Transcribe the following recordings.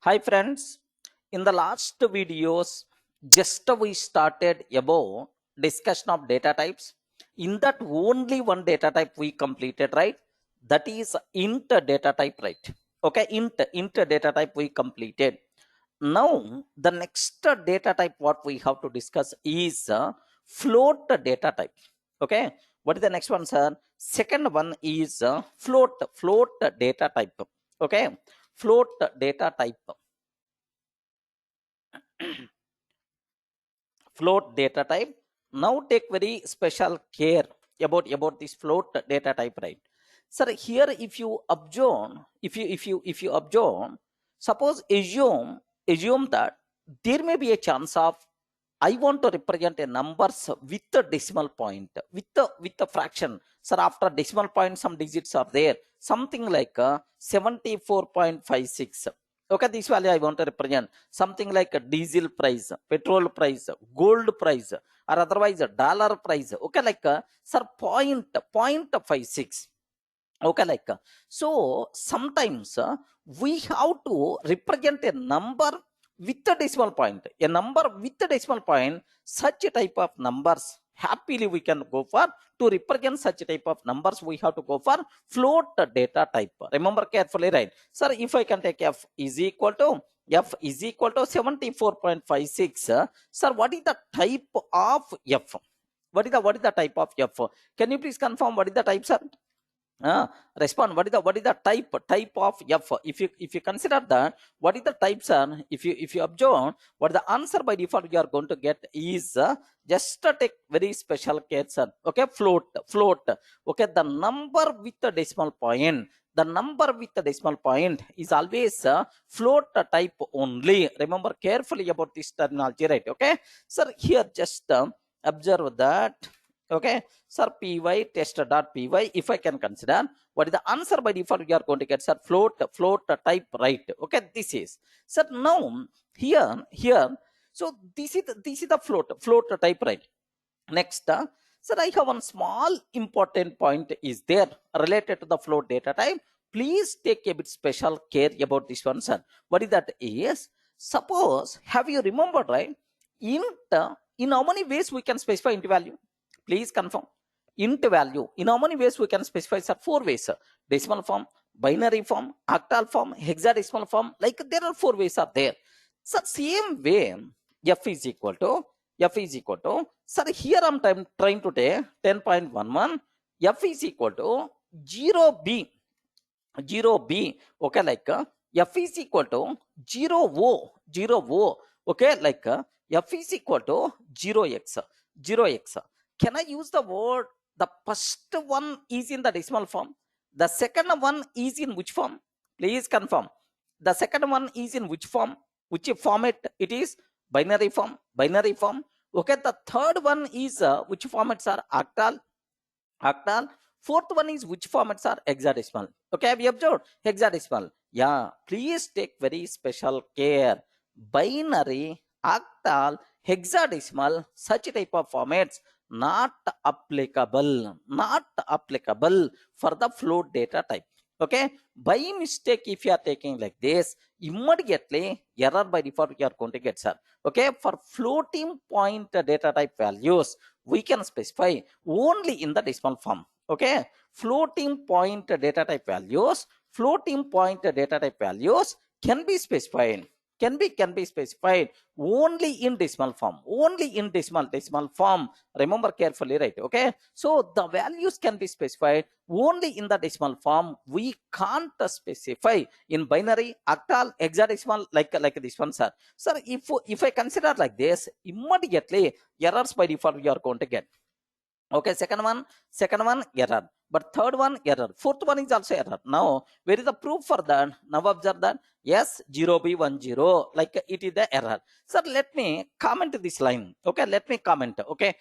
Hi friends, in the last videos, just we started about discussion of data types. In that only one data type we completed, right? That is int data type, right? Okay, int data type we completed. Now the next data type what we have to discuss is float data type. Okay, what is the next one, sir? Second one is float data type. Okay, float data type. Float data type. Now take very special care about this float data type, right? Sir, here if you observe, if you observe, suppose assume that there may be a chance of I want to represent a numbers with a decimal point, with a fraction. Sir, after decimal point, some digits are there. Something like 74.56. Okay, this value I want to represent. Something like a diesel price, petrol price, gold price, or otherwise a dollar price. Okay, like sir, point 56. Okay, like so sometimes we have to represent a number with a decimal point, a number with a decimal point. Such a type of numbers happily we can go for. To represent such a type of numbers we have to go for float data type. Remember carefully, right? Sir, if I can take f is equal to 74.56, sir, what is the type of f? What is the type of f? Can you please confirm what is the type, sir? uh, Respond. What is the type of f? If you consider that, what is the type, sir? If you observe, what the answer by default you are going to get is just take very special case, sir. Okay, float. Okay, the number with the decimal point, the number with the decimal point is always float type only. Remember carefully about this terminology, right? Okay, sir, here just observe that. Okay, sir, py test.py. If I can consider, what is the answer by default you are going to get, sir? Float type, right? Okay, this is, sir. Now here, so this is the float type, right? Next, sir, I have one small important point is there related to the float data type. Please take a bit special care about this one, sir. What is that is, suppose, have you remembered, right? int in how many ways we can specify int value? Please confirm. Int value, in how many ways we can specify, sir? Four ways, sir. Decimal form, binary form, octal form, hexadecimal form. Like there are four ways are there. So same way, f is equal to sir, here I'm trying to take 10.11. F is equal to 0b 0b. Okay, like f is equal to 0 o. Okay, like f is equal to 0x. Can I use the word, the first one is in the decimal form, the second one is in which form? Please confirm. The second one is in which form? Which format it is? Binary form. Okay, the third one is which formats are? Octal. Fourth one is which formats are? Hexadecimal. Okay, have you observed? Hexadecimal. Yeah, please take very special care. Binary, octal, hexadecimal, such type of formats not applicable for the float data type. Okay, by mistake if you are taking like this, immediately error by default you are going to get, sir. Okay, for floating point data type values we can specify only in the decimal form. Okay, floating point data type values can be specified, can be specified only in decimal form, only in decimal form. Remember carefully, right? Okay, so the values can be specified only in the decimal form. We can't specify in binary, octal, hexadecimal, like this one, sir. Sir, if I consider like this, immediately errors by default you are going to get. Okay, second one error, but third one error, fourth one is also error. Now where is the proof for that? Now observe that, yes, 0b10, like it is the error. Sir, let me comment this line. Okay, let me comment. Okay,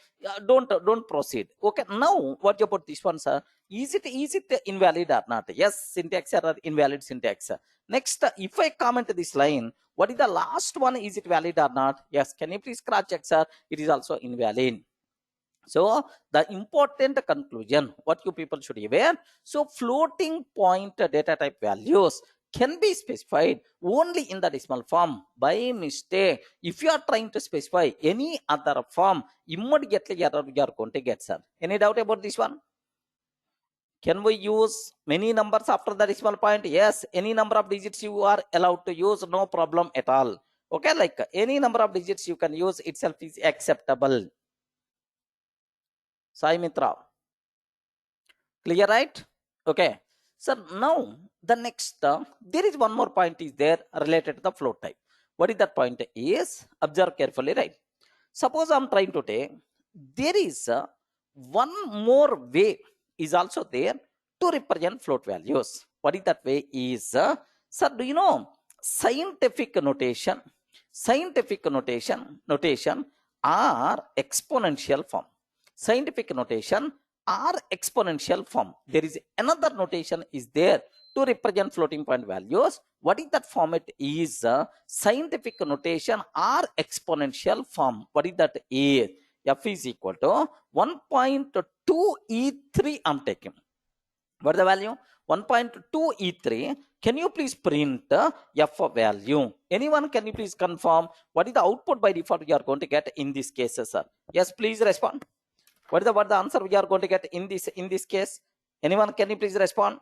don't proceed. Okay, now what about this one, sir? Is it invalid or not? Yes, syntax error, invalid syntax. Next, if I comment this line, what is the last one? Is it valid or not? Yes, can you please cross check, sir? It is also invalid. So the important conclusion what you people should be aware, so floating point data type values can be specified only in the decimal form. By mistake, if you are trying to specify any other form, immediately error you are going to get, sir. Any doubt about this one? Can we use many numbers after the decimal point? Yes, any number of digits you are allowed to use, no problem at all. Okay, like any number of digits you can use itself is acceptable. Sai Mitra. Clear, right? Okay. So now the next, there is one more point is there related to the float type. What is that point is? Observe carefully, right? Suppose I'm trying to take, there is one more way is also there to represent float values. What is that way is, sir, do you know scientific notation are exponential form. Scientific notation are exponential form. There is another notation is there to represent floating point values. What is that format is? Scientific notation are exponential form. What is that is? F is equal to 1.2 E3 I'm taking. What is the value? 1.2 E3. Can you please print F value? Anyone, can you please confirm what is the output by default you are going to get in this case, sir? Yes, please respond. What is the answer we are going to get in this case? Anyone, can you please respond?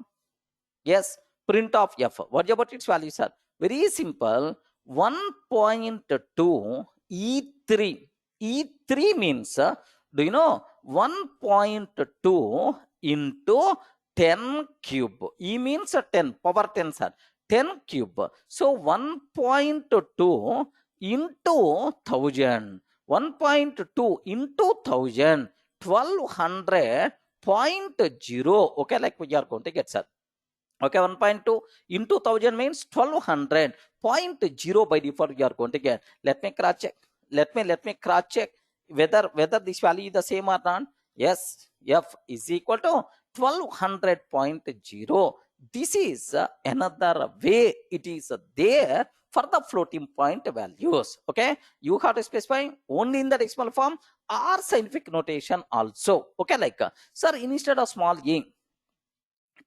Yes, print of F. What about its value, sir? Very simple. 1.2 E3. E3 means, do you know 1.2 into 10 cube. E means 10, power 10, sir. 10 cube. So 1.2 into 1000. 1.2 into 1000. 1200.0. Okay, like we are going to get, sir. Okay, 1.2 into 1000 means 1200.0 by default you are going to get. Let me cross check. Let me cross check whether this value is the same or not. Yes, F is equal to 1200.0. This is another way it is there for the floating point values. Okay, you have to specify only in the decimal form or scientific notation also. Okay, like sir, instead of small e,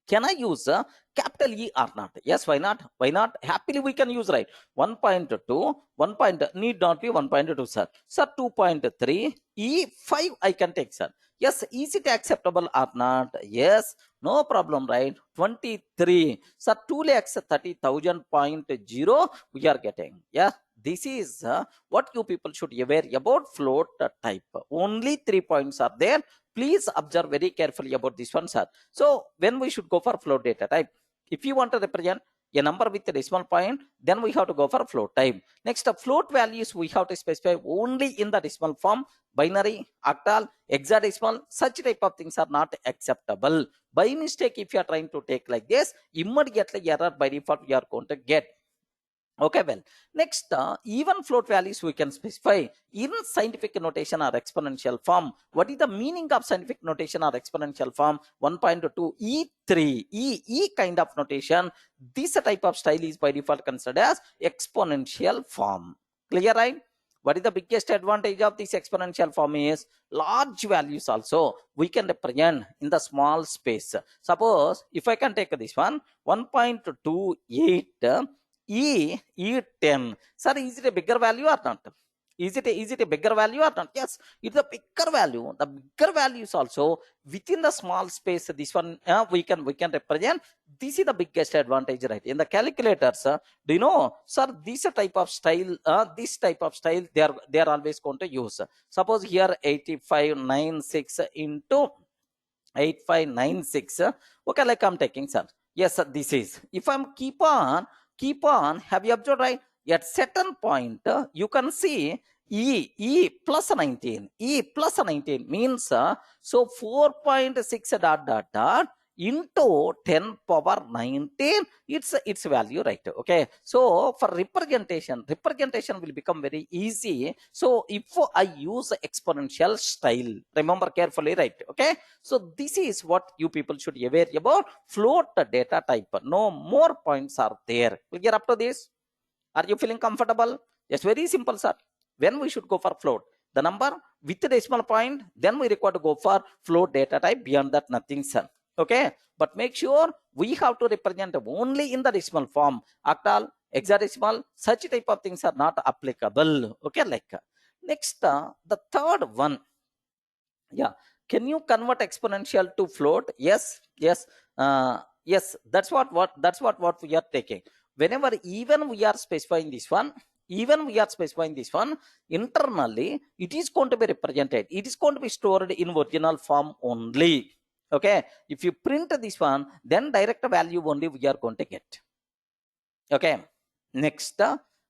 can I use capital E or not? Yes, why not? Why not? Happily we can use, right? 1.2, 1 point, need not be 1.2, sir. Sir, 2.3, E5 I can take, sir. Yes, is it acceptable or not? Yes, no problem, right? 23, sir, 2,30,000.0 we are getting. Yeah, this is what you people should aware about float type. Only 3 points are there. Please observe very carefully about this one, sir. So when we should go for float data type? If you want to represent a number with a decimal point, then we have to go for float type. Next, float values we have to specify only in the decimal form. Binary, octal, hexadecimal, such type of things are not acceptable. By mistake, if you are trying to take like this, immediately error by default you are going to get. Okay, well, next, even float values we can specify in scientific notation or exponential form. What is the meaning of scientific notation or exponential form? 1.2 E3, E kind of notation. This type of style is by default considered as exponential form. Clear, right? What is the biggest advantage of this exponential form is large values also we can represent in the small space. Suppose if I can take this one, 1.28 E10. Sir, is it a bigger value or not? Is it a bigger value or not? Yes, it's a bigger value. The bigger value is also within the small space. This one we can represent. This is the biggest advantage, right? In the calculators, do you know, sir, this type of style, they are always going to use. Suppose here 8596 into 8596. Okay, like I'm taking, sir. Yes, sir, this is. If I'm keep on, have you observed, right? At certain point, you can see E plus 19. E plus 19 means, so 4.6 dot into 10 power 19, its value, right? Okay, so for representation will become very easy. So if I use exponential style, remember carefully, right? Okay, so this is what you people should be aware about float data type. No more points are there. Clear up to this? Are you feeling comfortable? Yes, very simple, sir. When we should go for float, the number with the decimal point, then we require to go for float data type. Beyond that, nothing, sir. Okay, but make sure we have to represent only in the decimal form. Octal, hexadecimal, such type of things are not applicable. Okay, like next, the third one. Yeah, can you convert exponential to float? Yes, yes, yes. That's what we are taking. Whenever even we are specifying this one, internally, it is going to be represented. It is going to be stored in original form only. Okay, if you print this one, then direct value only we are going to get. Okay, next,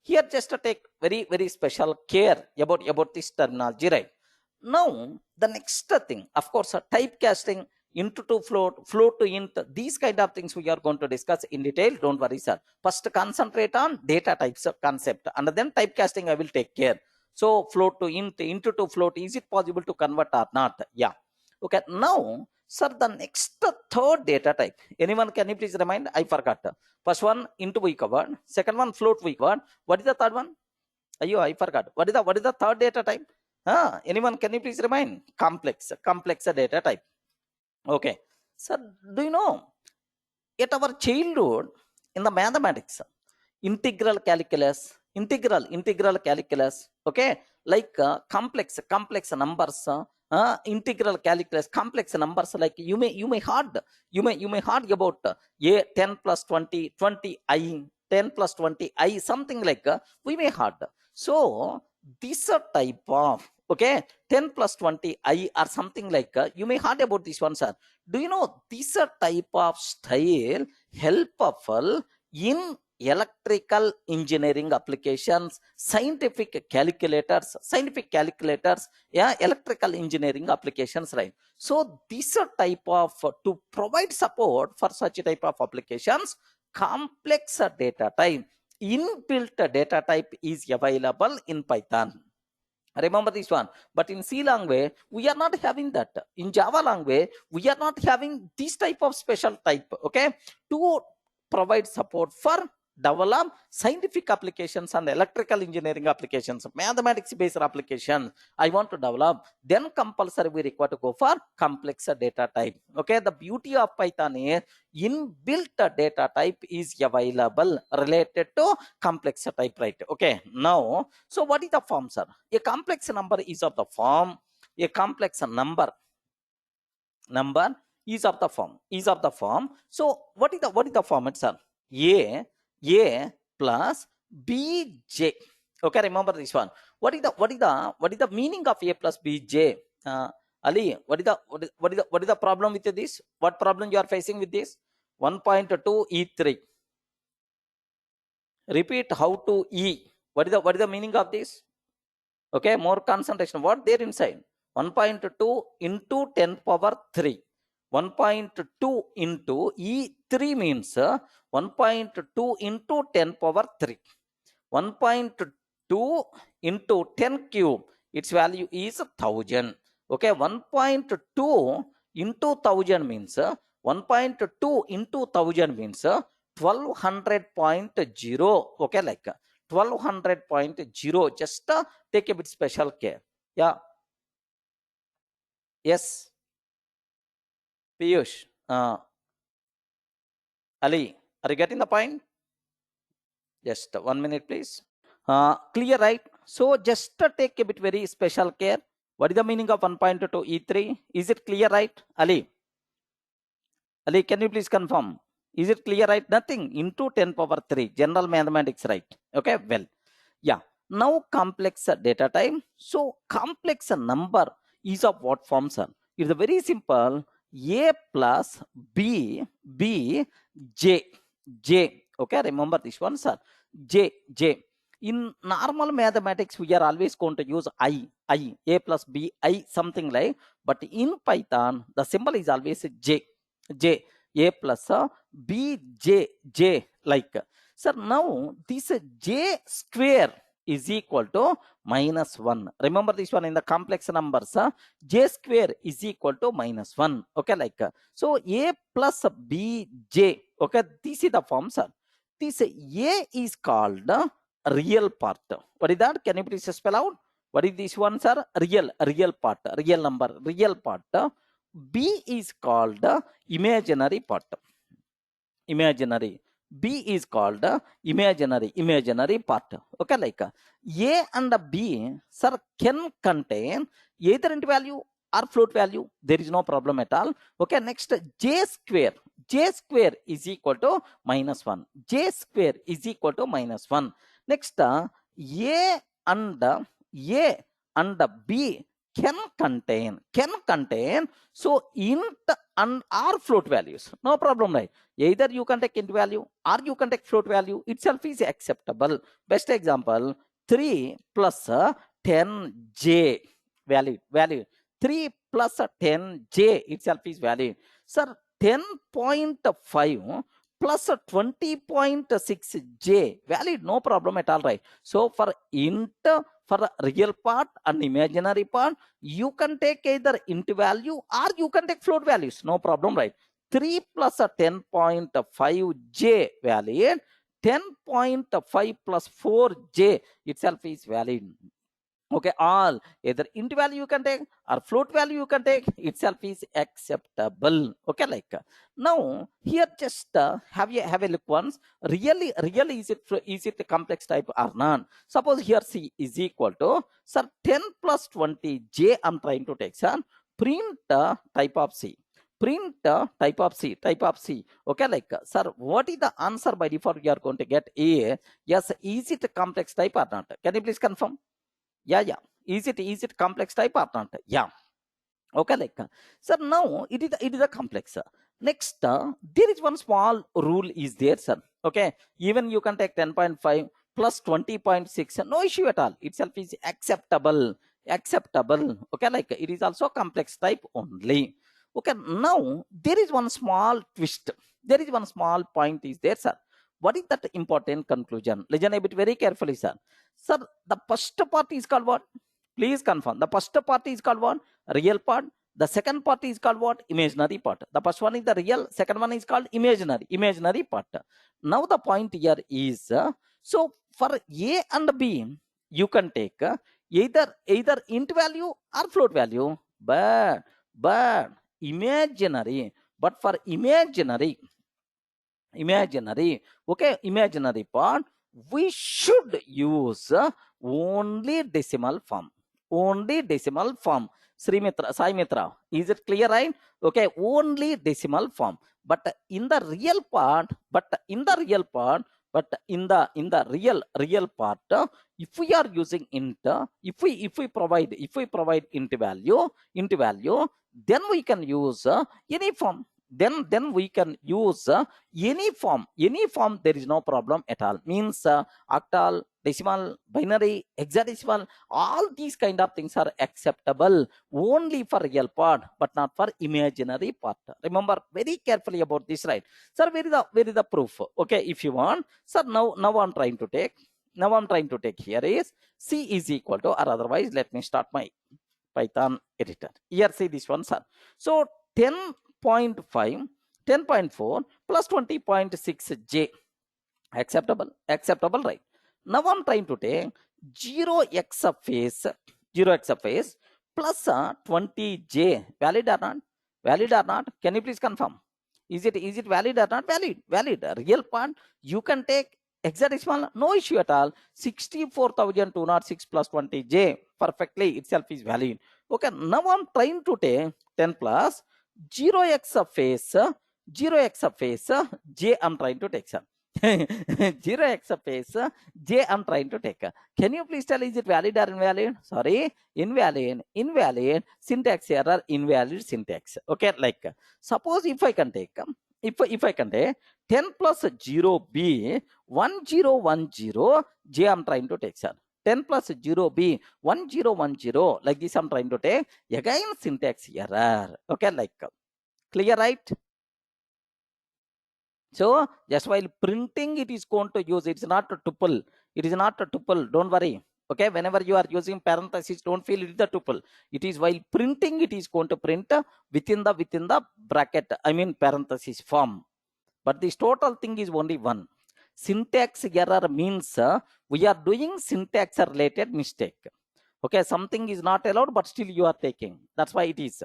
here just to take very special care about this terminology, right? Now the next thing, of course, typecasting, int to float, float to int, these kind of things we are going to discuss in detail. Don't worry, sir. First concentrate on data types of concept, and then typecasting I will take care. So float to int to float, is it possible to convert or not? Yeah. Okay, now sir, the next third data type, anyone can you please remind? I forgot. First one int we covered, second one float we covered. What is the third one? Ayo, I forgot. What is the third data type? Anyone can you please remind? Complex data type. Okay, sir, do you know at our childhood in the mathematics, integral calculus, okay, like complex numbers, integral calculus, complex numbers, like you may heard about a 10 plus 20 20 I 10 plus 20 I, something like we may heard. So this type of, okay, 10 plus 20 I or something like you may heard about this one, sir. Do you know this type of style helpful in electrical engineering applications, scientific calculators, yeah, electrical engineering applications, right? So this type of to provide support for such type of applications, complex data type, inbuilt data type is available in Python. Remember this one. But in C language, we are not having that. In Java language, we are not having this type of special type. Okay, to provide support for develop scientific applications and electrical engineering applications, mathematics based applications I want to develop, then compulsory we require to go for complex data type. Okay, the beauty of Python is inbuilt data type is available related to complex type, right? Okay, now, so what is the form, sir? A complex number is of the form, a complex number is of the form. So what is the format, sir? A plus bj. Okay, remember this one. What is the meaning of a plus bj? Ali, what is the problem with this? What problem you are facing with this? 1.2 E3. Repeat how to E. What is the meaning of this? Okay, more concentration. What there inside? 1.2 into 10 power 3. 1.2 into E3 means 1.2 into 10 power 3. 1.2 into 10 cube, its value is 1000. Okay, 1.2 into 1000 means 1.2 into 1000 means 1200.0. Okay, like 1200.0. Just take a bit special care. Yeah. Yes. Piyush. Ali, are you getting the point? Just 1 minute, please. Clear, right? So just take a bit very special care. What is the meaning of 1.2 E3? Is it clear, right? Ali, can you please confirm? Is it clear, right? Nothing into 10 power 3. General mathematics, right? Okay, well, yeah. Now complex data type. So complex number is of what form, sir? It's very simple. A plus B, J. Okay, remember this one, sir. J. In normal mathematics, we are always going to use I, A plus B, I, something like. But in Python, the symbol is always J. A plus B, J, like. Sir, now this J square is equal to -1. Remember this one in the complex numbers, J square is equal to -1. Okay, like. So A plus B, J. Okay, this is the form, sir. This A is called real part. What is that? Can you please spell out? What is this one, sir? Real part, real number, real part. B is called the imaginary part. Imaginary. B is called the imaginary part. Okay, like A and B, sir, can contain either int value or float value. There is no problem at all. Okay, next J square. J square is equal to -1. J square is equal to -1. Next, A and B can contain so int and or float values. No problem, right? Either you can take int value or you can take float value, itself is acceptable. Best example, 3 plus 10j, valid. 3 plus 10j itself is valid. Sir, 10.5 plus 20.6j, valid, no problem at all, right? So for int, for the real part and imaginary part, you can take either int value or you can take float values, no problem, right? 3 plus a 10.5j valid, 10.5 plus 4j itself is valid. Okay, all either int value you can take or float value you can take, itself is acceptable. Okay, like now here just have a look once. Really is it a complex type or not? Suppose here C is equal to, sir, 10 plus 20j I'm trying to take, sir. Print type of C. Print type of C. Okay, like sir, what is the answer by default you are going to get? A. Yes, is it a complex type or not? Can you please confirm? Yeah. Is it complex type or not? Yeah. Okay, like sir, now it is a complex. Next, there is one small rule is there, sir. Okay, even you can take 10.5 plus 20.6, no issue at all. Itself is acceptable. Okay, like it is also complex type only. Okay, now there is one small twist. There is one small point is there, sir. What is that important conclusion? Listen a bit very carefully, sir. Sir, the first part is called what? Please confirm. The first part is called what? Real part. The second part is called what? Imaginary part. The first one is the real, second one is called imaginary part. Now the point here is, so for A and B, you can take either int value or float value, but imaginary. But for imaginary, okay, imaginary part, we should use only decimal form. Sai Mitra, is it clear, right? Okay, only decimal form. But in the real part, real part, if we are using int, if we provide int value, then we can use any form. Then we can use any form. There is no problem at all. Means octal, decimal, binary, hexadecimal, all these kind of things are acceptable only for real part, but not for imaginary part. Remember very carefully about this, right? Sir, where is the proof? Okay, if you want, sir, now I'm trying to take here is C is equal to, or otherwise let me start my Python editor. Here see this one, sir. So 10.5, 10.4 plus 20.6j, acceptable, right? Now I'm trying to take 0x of phase plus 20j, valid or not? Can you please confirm? Is it valid or not? Valid. Real part, you can take hexadecimal, no issue at all. 64,206 plus 20j, perfectly, itself is valid. Okay, now I'm trying to take 10 plus 0x of phase, j I'm trying to take, sir. 0x of phase, j I'm trying to take. Can you please tell, is it valid or invalid? Sorry, invalid, syntax error, invalid syntax. Okay, like suppose if I can take, if I can take 10 plus 0b 1010, j I'm trying to take, sir. 10 plus 0b 1010, like this I'm trying to take. Again syntax error. Okay, like clear, right? So just while printing, it is going to use, it's not a tuple. Don't worry. Okay, whenever you are using parentheses, don't feel it is the tuple. It is while printing, it is going to print within the bracket, I mean parenthesis form. But this total thing is only one. Syntax error means we are doing syntax related mistake. Okay, something is not allowed, but still you are taking. That's why it is.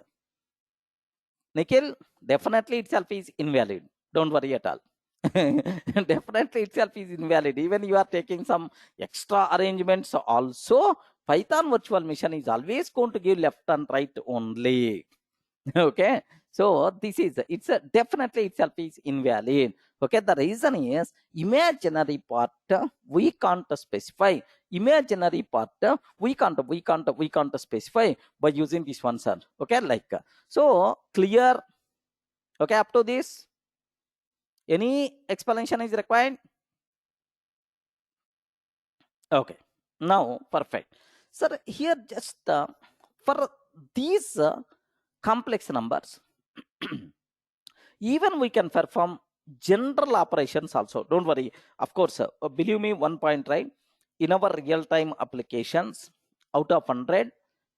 Nikhil, definitely itself is invalid. Don't worry at all. Definitely itself is invalid. Even you are taking some extra arrangements also, Python virtual machine is always going to give left and right only. Okay, so this is definitely itself is invalid. Okay, the reason is imaginary part we can't specify. Imaginary part we can't specify by using this one, sir. Okay, like so clear. Okay, up to this, any explanation is required? Okay, now perfect. Sir, here just for these complex numbers, even we can perform general operations also. Don't worry. Of course, believe me, one point, right? In our real-time applications, out of 100,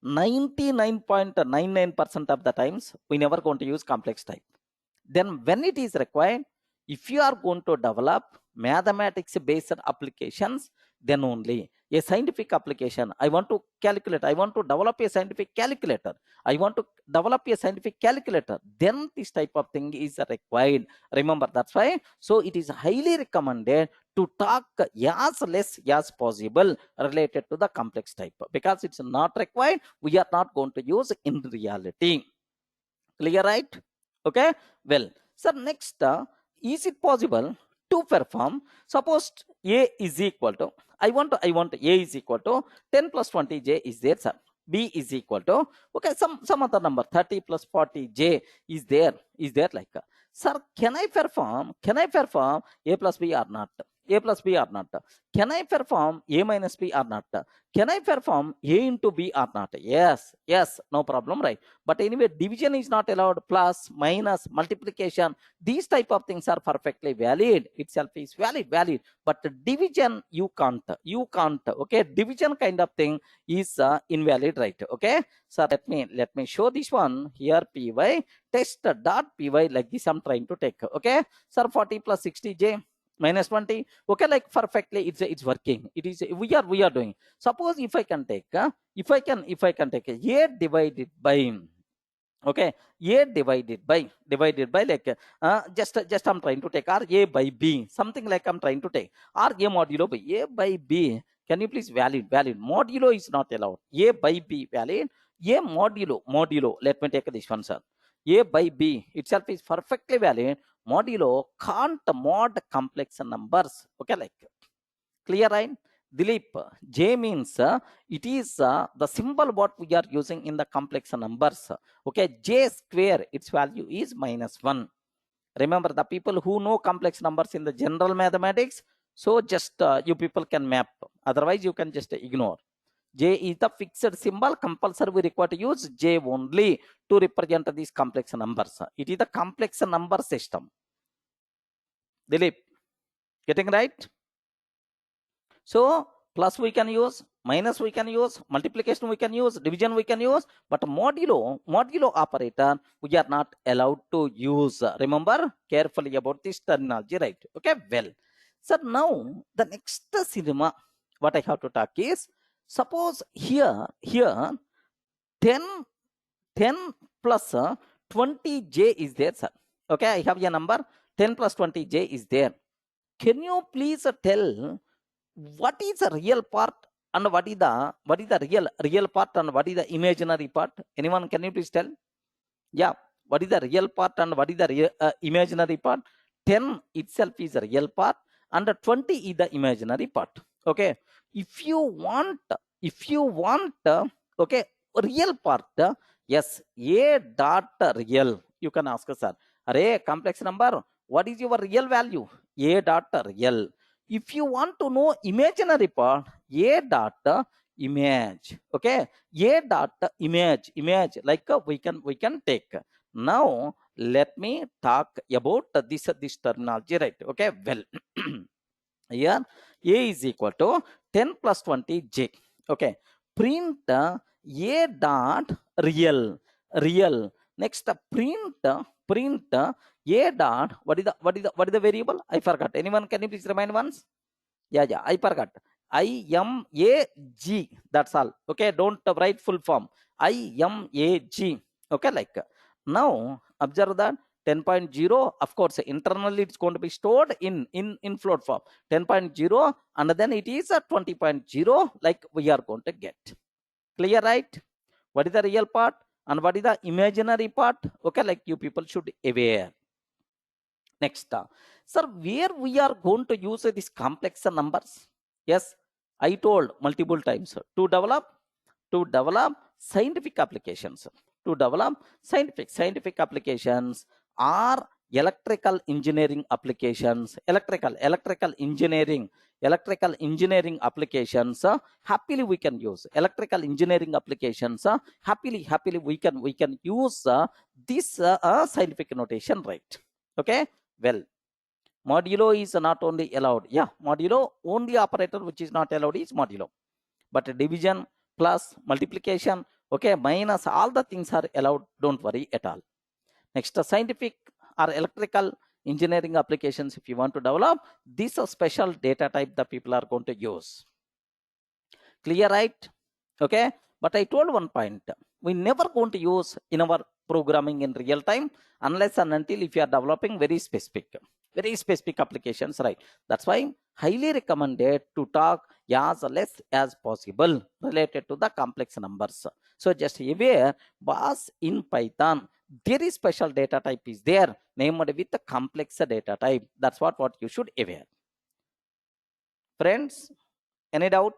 99.99% of the times, we never going to use complex type. Then when it is required, if you are going to develop mathematics based applications, then only a scientific application, I want to calculate, I want to develop a scientific calculator, I want to develop a scientific calculator, then this type of thing is required. Remember, that's why. So it is highly recommended to talk as less as possible related to the complex type, because it's not required. We are not going to use in reality. Clear, right? Okay, well, sir, next, is it possible to perform, suppose a is equal to, I want a is equal to 10 plus 20j is there, sir. B is equal to, okay, some other number 30 plus 40j is there like, sir, can I perform a plus b or not? A plus b or not? Can I perform a minus b or not? Can I perform a into b or not? Yes, no problem, right? But anyway, division is not allowed. Plus, minus, multiplication, these type of things are perfectly valid. Itself is valid. But division you can't. Okay, division kind of thing is invalid, right? Okay, so let me show this one here. Py test dot py, like this I'm trying to take. Okay, sir, 40 plus 60j minus 20. Okay, like perfectly it's working. It is we are doing. Suppose if I can take if I can take a divided by, okay, a divided by like, just I'm trying to take, or a by b, something like I'm trying to take, or a modulo by a by b. Can you please valid modulo is not allowed. A by b valid. A modulo, let me take this one, sir. A by b itself is perfectly valid. Modulo can't mod complex numbers. Okay, like, clear, right? Dilip, J means it is the symbol what we are using in the complex numbers. Okay, J square, its value is -1. Remember, the people who know complex numbers in the general mathematics, so just you people can map. Otherwise, you can just ignore. J is the fixed symbol. Compulsory we require to use J only to represent these complex numbers. It is the complex number system. Dilip, getting right? So plus we can use, minus we can use, multiplication we can use, division we can use, but modulo operator we are not allowed to use. Remember carefully about this terminology, right? Okay, well. So now the next cinema what I have to talk is, suppose here 10 10 plus 20j is there, sir. Okay, I have a number 10 plus 20j is there. Can you please tell what is the real part and what is the real part and what is the imaginary part? Anyone, can you please tell? Yeah, what is the real part and what is the imaginary part? 10 itself is the real part and 20 is the imaginary part. Okay, if you want okay, real part, yes, a dot real, you can ask, sir, array complex number, what is your real value? A dot real. If you want to know imaginary part, a dot image. Okay, a dot image like, we can take. Now let me talk about this terminology, right? Okay, well, here a is equal to 10 plus 20j. Okay, print a dot real. Next, print a dot, what is the variable? I forgot. Anyone, can you please remind once? Yeah, I forgot. IMAG, that's all. Okay, don't write full form. IMAG. Okay, like, Now observe that 10.0, of course, internally it's going to be stored in float form 10.0, and then it is a 20.0 like we are going to get. Clear, right? What is the real part and what is the imaginary part? Okay, like you people should aware. Next, sir, where we are going to use these complex numbers? Yes, I told multiple times to develop scientific applications. To develop scientific applications or electrical engineering applications, electrical engineering applications. Happily we can use electrical engineering applications. Happily we can use this scientific notation, right? Okay, well, modulo is not only allowed. Yeah, modulo, only operator which is not allowed is modulo. But division, plus, multiplication, okay, minus, all the things are allowed. Don't worry at all. Next, scientific or electrical engineering applications, if you want to develop, this a special data type that people are going to use. Clear, right? Okay, but I told one point, we never going to use in our programming in real time unless and until if you are developing very specific applications, right? That's why highly recommended to talk as less as possible related to the complex numbers. So just aware, boss, in Python there is special data type is there named with the complex data type. That's what you should aware. Friends, any doubt?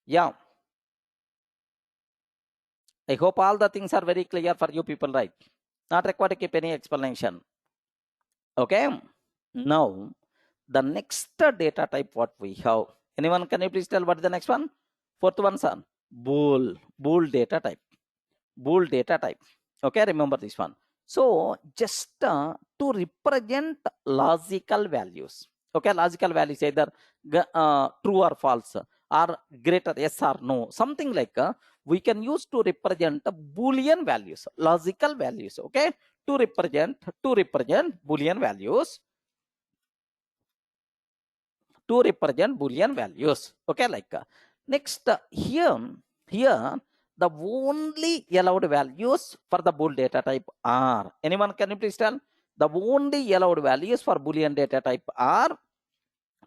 Yeah, I hope all the things are very clear for you people, right? Not required to keep any explanation. Okay. Now, the next data type what we have. Anyone, can you please tell what is the next one? Fourth one, son. Bool data type. Bool data type. Okay, remember this one. So, just to represent logical values. Okay, logical values either true or false or greater yes or no. Something like we can use to represent Boolean values, logical values. Okay, to represent Boolean values. To represent Boolean values. Okay, like next here the only allowed values for the bool data type are. Anyone, can you please tell? The only allowed values for Boolean data type are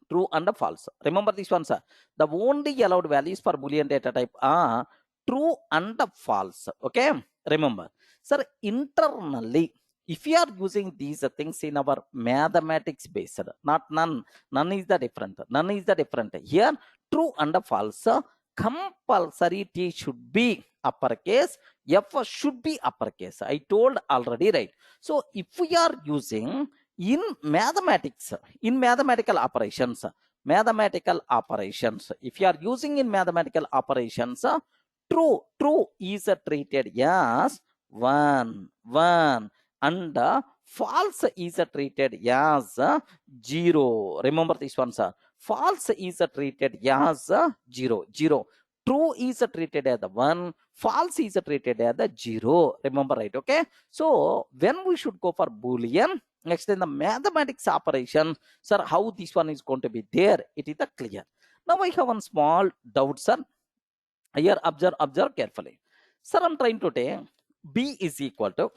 true and false. Remember this one, sir. The only allowed values for Boolean data type are true and false. Okay, remember, sir. Internally, if you are using these things in our mathematics based, not none is the different. Here, true and false, compulsory T should be uppercase, F should be uppercase. I told already, right? So if we are using in mathematics, in mathematical operations, if you are using in mathematical operations, true is treated as one, and false is treated as 0. Remember this one, sir. False is treated as 0. True is treated as the 1, false is treated as the 0. Remember, right? Okay, so when we should go for Boolean, next in the mathematics operation, sir, how this one is going to be there, it is clear. Now I have one small doubt, sir. Here, observe carefully. Sir, I'm trying to take b is equal to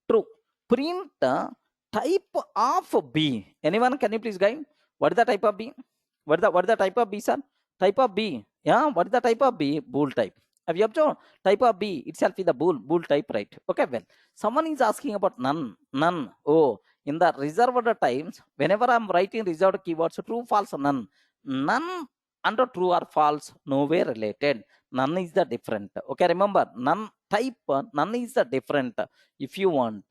true. Print type of b. Anyone, can you please guide? What is the type of b? What is the type of b, sir? Type of b. Yeah, what is the type of b? Bool type. Have you observed? Type of b itself is the bool type, right? Okay, well, someone is asking about none. Oh, in the reserved times, whenever I'm writing reserved keywords, true, false, none and true or false, nowhere related. None is the different. Okay, remember, none is the different. If you want,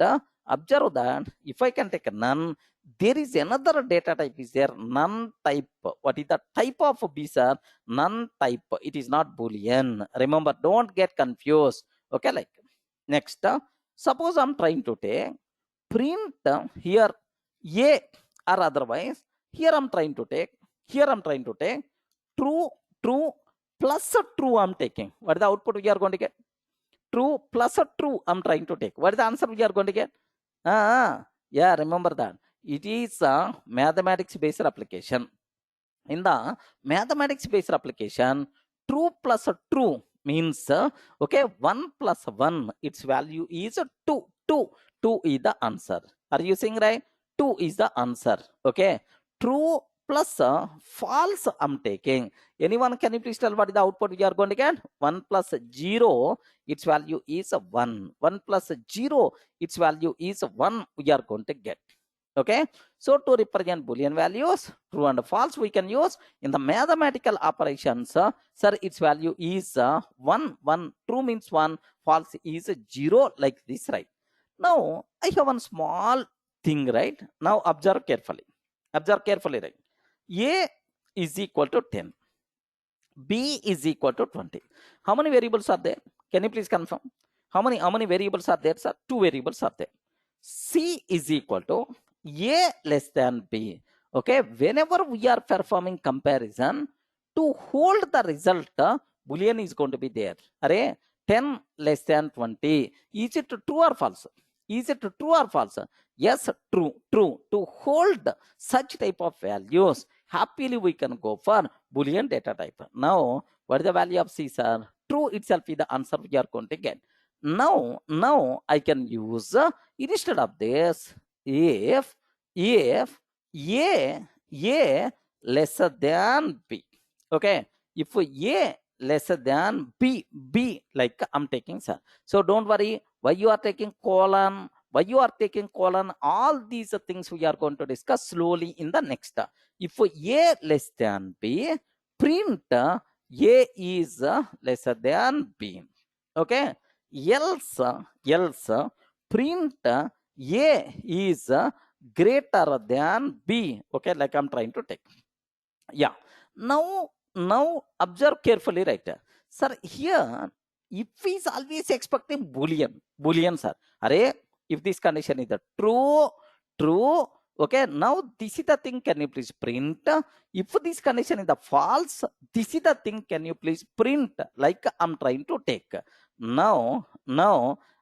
observe that if I can take none, there is another data type is there, none type. What is the type of b, sir? None type. It is not Boolean. Remember, don't get confused. Okay, like next, suppose I'm trying to take print here a or otherwise. Here I'm trying to take true plus a true I'm taking. What is the output we are going to get? True plus a true I'm trying to take. What is the answer we are going to get? Yeah, remember that. It is a mathematics based application. In the mathematics based application, true plus a true means okay, 1 plus 1, its value is 2. 2 is the answer. Are you seeing right? 2 is the answer. Okay, true plus false I'm taking. Anyone can you please tell what is the output we are going to get? 1 plus 0, its value is 1. 1 plus 0, its value is 1 we are going to get. Okay, so to represent Boolean values, true and false, we can use in the mathematical operations. Sir, its value is 1. 1. True means 1, false is 0, like this, right? Now, I have one small thing, right? Now, observe carefully. Observe carefully, right? A is equal to 10. B is equal to 20. How many variables are there? Can you please confirm? How many variables are there, sir? 2 variables are there. C is equal to A less than B. Okay, whenever we are performing comparison, to hold the result, Boolean is going to be there. Array, 10 less than 20. Is it true or false? Is it true or false? Yes, true, true. To hold such type of values, happily we can go for Boolean data type. Now, what is the value of C, sir? True itself is the answer we are going to get. Now I can use instead of this, if a lesser than b. Okay, if a lesser than b, like I'm taking, sir. So don't worry, why you are taking colon, all these things we are going to discuss slowly in the next. If a less than b, print a is lesser than b. Okay, else print a is greater than b. Okay, like I'm trying to take. Yeah, now observe carefully, right? Sir, here if is always expecting boolean, sir. Array, if this condition is the true, okay, now this is the thing, can you please print? If this condition is the false, this is the thing, can you please print, like I'm trying to take. Now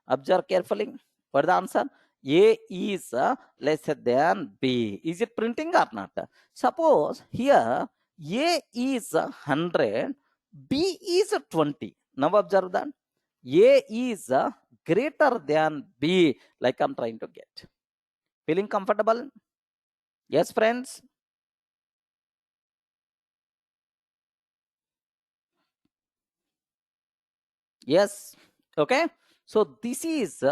observe carefully. What is the answer? A is lesser than B. Is it printing or not? Suppose here A is 100, B is 20. Now observe that. A is greater than B, like I'm trying to get. Feeling comfortable? Yes, friends? Yes. Okay. So this is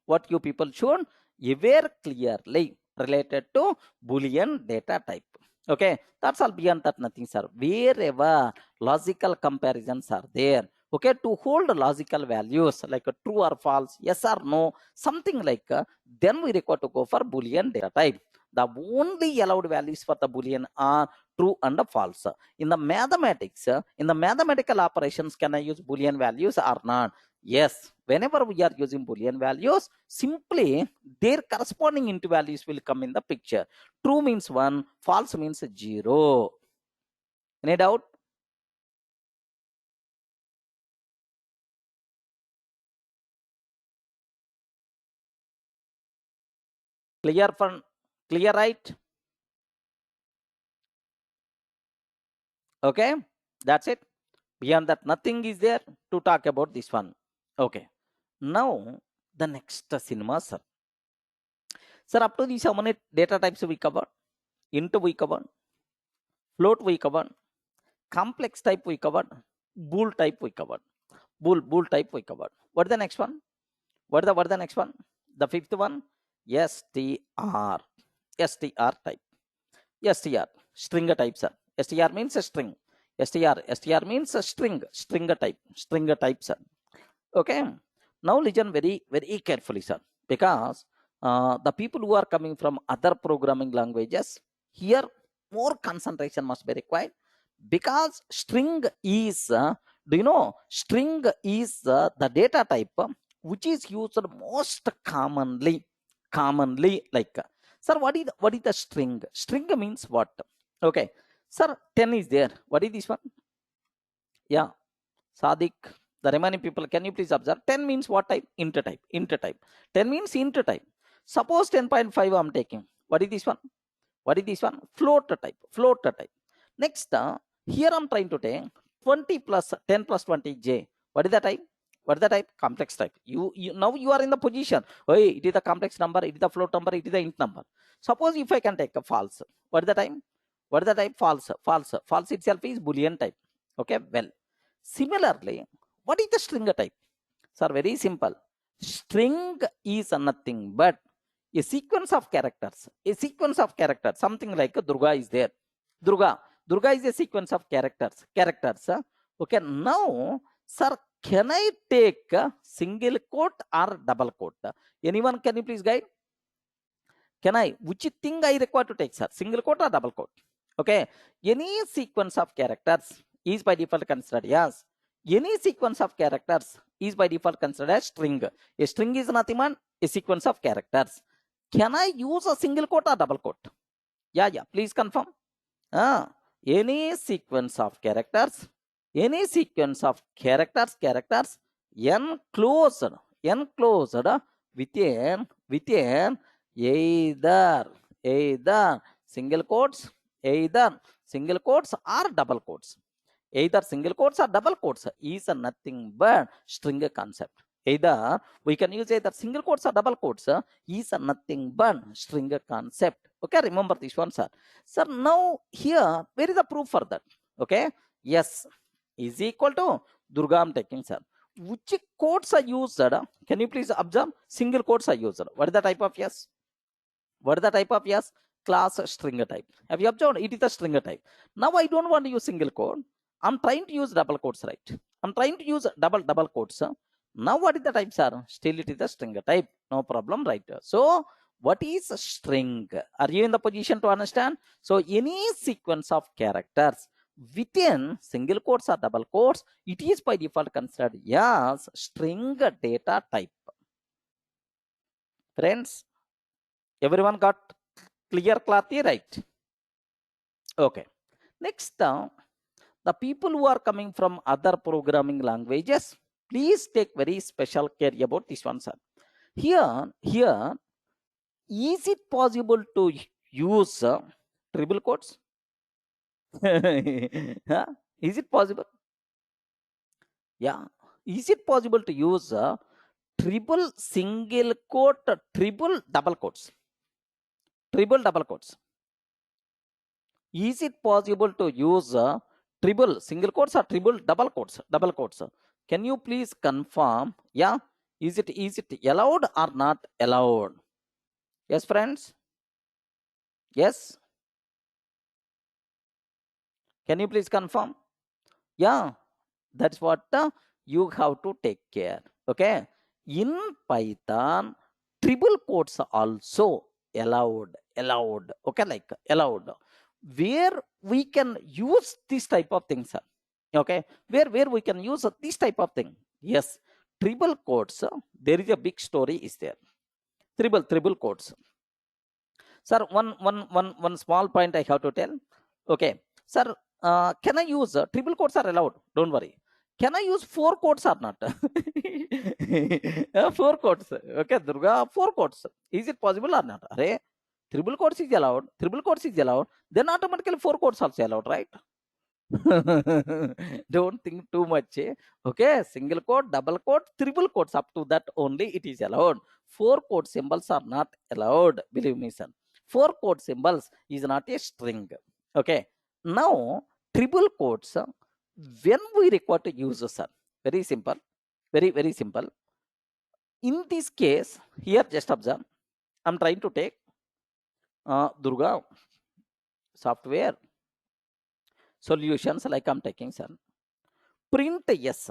what you people should aware clearly related to Boolean data type. Okay, that's all. Beyond that, nothing, sir. Wherever logical comparisons are there, okay, to hold logical values like a true or false, yes or no, something like, then we require to go for Boolean data type. The only allowed values for the Boolean are true and false. In the mathematics, in the mathematical operations, can I use Boolean values or not? Yes, whenever we are using Boolean values, simply their corresponding into values will come in the picture. True means 1, false means 0. Any doubt? Clear, right? Okay, that's it. Beyond that, nothing is there to talk about this one. Okay, now the next cinema, sir. Sir, up to these, how many data types we covered? Int we covered, float we covered, complex type we covered, bool type we covered, bool type we covered. What is the next one? What is the next one? The fifth one, str type. Str, string type, sir. Str means a string. Str means a string type, sir. Okay, now listen very carefully, sir, because the people who are coming from other programming languages, here more concentration must be required, because string is do you know, string is the data type which is used most commonly, like, sir, what is the string? String means what? Okay, sir, 10 is there. What is this one? Yeah, Sadik, the remaining people, can you please observe? 10 means what type? Int type. 10 means int type. Suppose 10.5 I'm taking. What is this one? Float type. Next, here I'm trying to take 20 plus 10 plus 20 j. What is the type? What is the type? Complex type. You now you are in the position. Oh, it is the complex number, it is the float number, it is the int number. Suppose if I can take a false, what is the type? What is the type? False. False. False itself is Boolean type. Okay, well. Similarly, what is the string type? Sir, very simple. String is nothing but a sequence of characters. A sequence of characters. Something like Durga is there. Durga. Durga is a sequence of characters. Okay, now, sir, can I take a single quote or double quote? Anyone, can you please guide? Can I? Which thing I require to take, sir? Single quote or double quote? Okay. Any sequence of characters is by default considered as. Any sequence of characters is by default considered as string. A string is nothing but a sequence of characters. Can I use a single quote or double quote? Yeah. Please confirm. Any sequence of characters, enclosed within either single quotes or double quotes. Either single quotes or double quotes is nothing but string concept. Either we can use either single quotes or double quotes is nothing but string concept. Okay, remember this one, sir. Sir, now here, where is the proof for that? Okay, yes, is equal to Durga I'm taking, sir. Which quotes are used? Can you please observe? Single quotes are used. What is the type of yes? What is the type of yes? Class string type. Have you observed? It is the string type. Now I don't want to use single quote. I'm trying to use double quotes, right? I'm trying to use double quotes. Now what is the type, sir? Still it is the string type. No problem, right? So what is a string? Are you in the position to understand? So any sequence of characters within single quotes or double quotes, it is by default considered as string data type. Friends, everyone got clear clarity, right? Okay. Next, the people who are coming from other programming languages, please take very special care about this one, sir. Here, is it possible to use triple quotes? Is it possible? Yeah. Is it possible to use triple single quote, triple double quotes? Triple double quotes. Is it possible to use triple single quotes or triple double quotes? Double quotes. Can you please confirm? Yeah. Is it allowed or not allowed? Yes, friends. Yes. Can you please confirm? Yeah. That's what you have to take care. Okay. In Python, triple quotes are also allowed. Okay, like allowed. Where we can use this type of things. Okay, where we can use this type of thing. Yes, triple quotes. There is a big story is there. Triple quotes. Sir, one small point I have to tell. Okay, sir, can I use triple quotes are allowed? Don't worry. Can I use 4 quotes or not? 4 quotes. Okay, Durga, 4 quotes. Is it possible or not? Array, triple quotes is allowed. Triple quotes is allowed. Then automatically 4 quotes also allowed, right? Don't think too much. Okay, single quote, double quote, triple quotes, up to that only it is allowed. 4 quote symbols are not allowed. Believe me, son. 4 quote symbols is not a string. Okay. Now, triple quotes, when we require to use, sir, very simple, very simple. In this case, here just observe, I'm trying to take Durga software solutions, like I'm taking, sir. Print yes.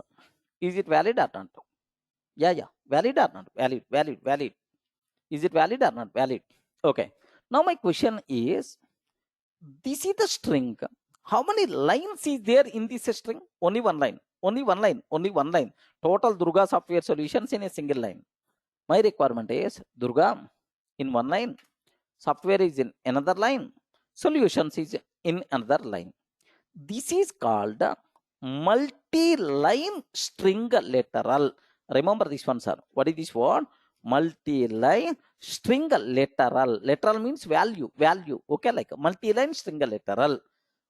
Is it valid or not? Yeah. Valid or not? Valid. Is it valid or not? Valid. Okay. Now my question is, this is the string. How many lines is there in this string? Only one line. Only one line. Total Durga software solutions in a single line. My requirement is Durga in one line, software is in another line, solutions is in another line. This is called multi-line string literal. Remember this one, sir. What is this word? Multi-line string literal. Literal means value. Okay, like multi-line string literal.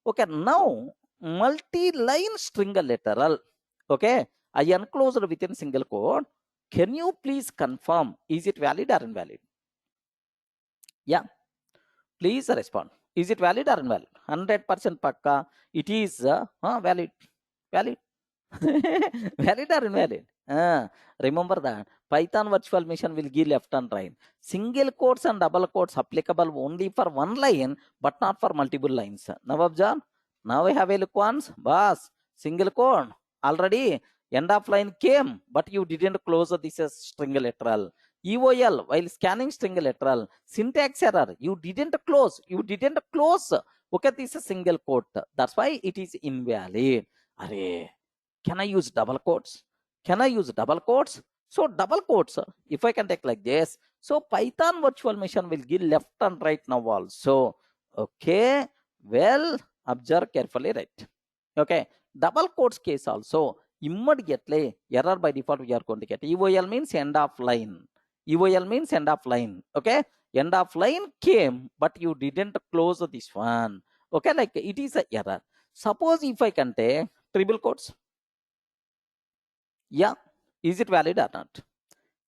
Okay, now multi-line string literal. Okay, I enclosed within single quote. Can you please confirm, is it valid or invalid? Yeah, please respond. Is it valid or invalid? 100% pakka. It is valid. Valid. Valid or invalid? Remember that Python virtual machine will give left and right. Single quotes and double quotes applicable only for one line, but not for multiple lines. Now observe. Now we have a look once. Boss, single quote. Already end of line came, but you didn't close this as string literal. EOL while scanning string literal. Syntax error. You didn't close. You didn't close. Okay, this is a single quote. That's why it is invalid. Array. Can I use double quotes? Can I use double quotes? So double quotes, if I can take like this, so Python virtual machine will give left and right now also. Okay, well, observe carefully, right? Okay, double quotes case also, immediately error by default we are going to get. EOL means end of line. EOL means end of line. Okay, end of line came, but you didn't close this one. Okay, like it is a error. Suppose if I can take triple quotes. Yeah, is it valid or not?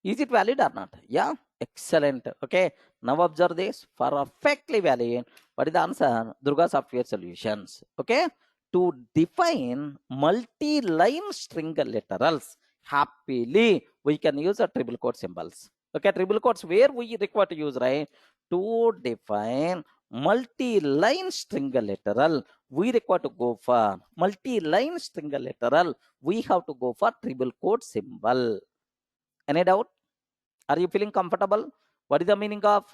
Is it valid or not? Yeah, excellent. Okay, now observe this, perfectly valid. What is the answer? Durga Software Solutions. Okay, to define multi-line string literals happily, we can use a triple quote symbols. Okay, triple quotes where we require to use, right? To define multi-line string literal, we require to go for multi-line string literal. We have to go for triple quote symbol. Any doubt? Are you feeling comfortable? What is the meaning of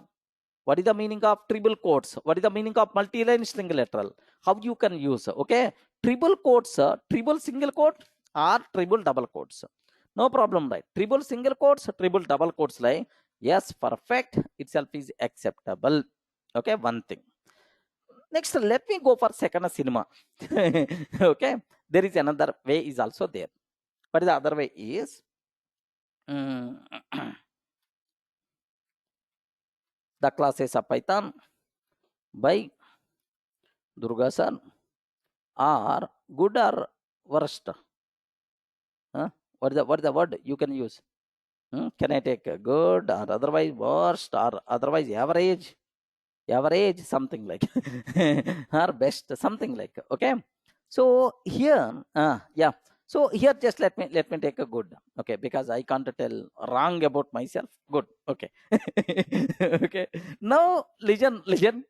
triple quotes? What is the meaning of multi-line string literal? How you can use? Okay, triple quotes, triple single quote or triple double quotes. No problem, right? Triple single quotes, triple double quotes, like yes, perfect itself is acceptable. Okay, one thing. Next, let me go for second cinema. Okay, there is another way is also there. But the other way is the classes of Python by Durga sir are good or worst? Huh? What is the word you can use? Can I take good or otherwise worst or otherwise average? Average, something like or best, something like. Okay. So here, yeah. So here, just let me take a good. Okay, because I can't tell wrong about myself. Good. Okay. Okay. Now listen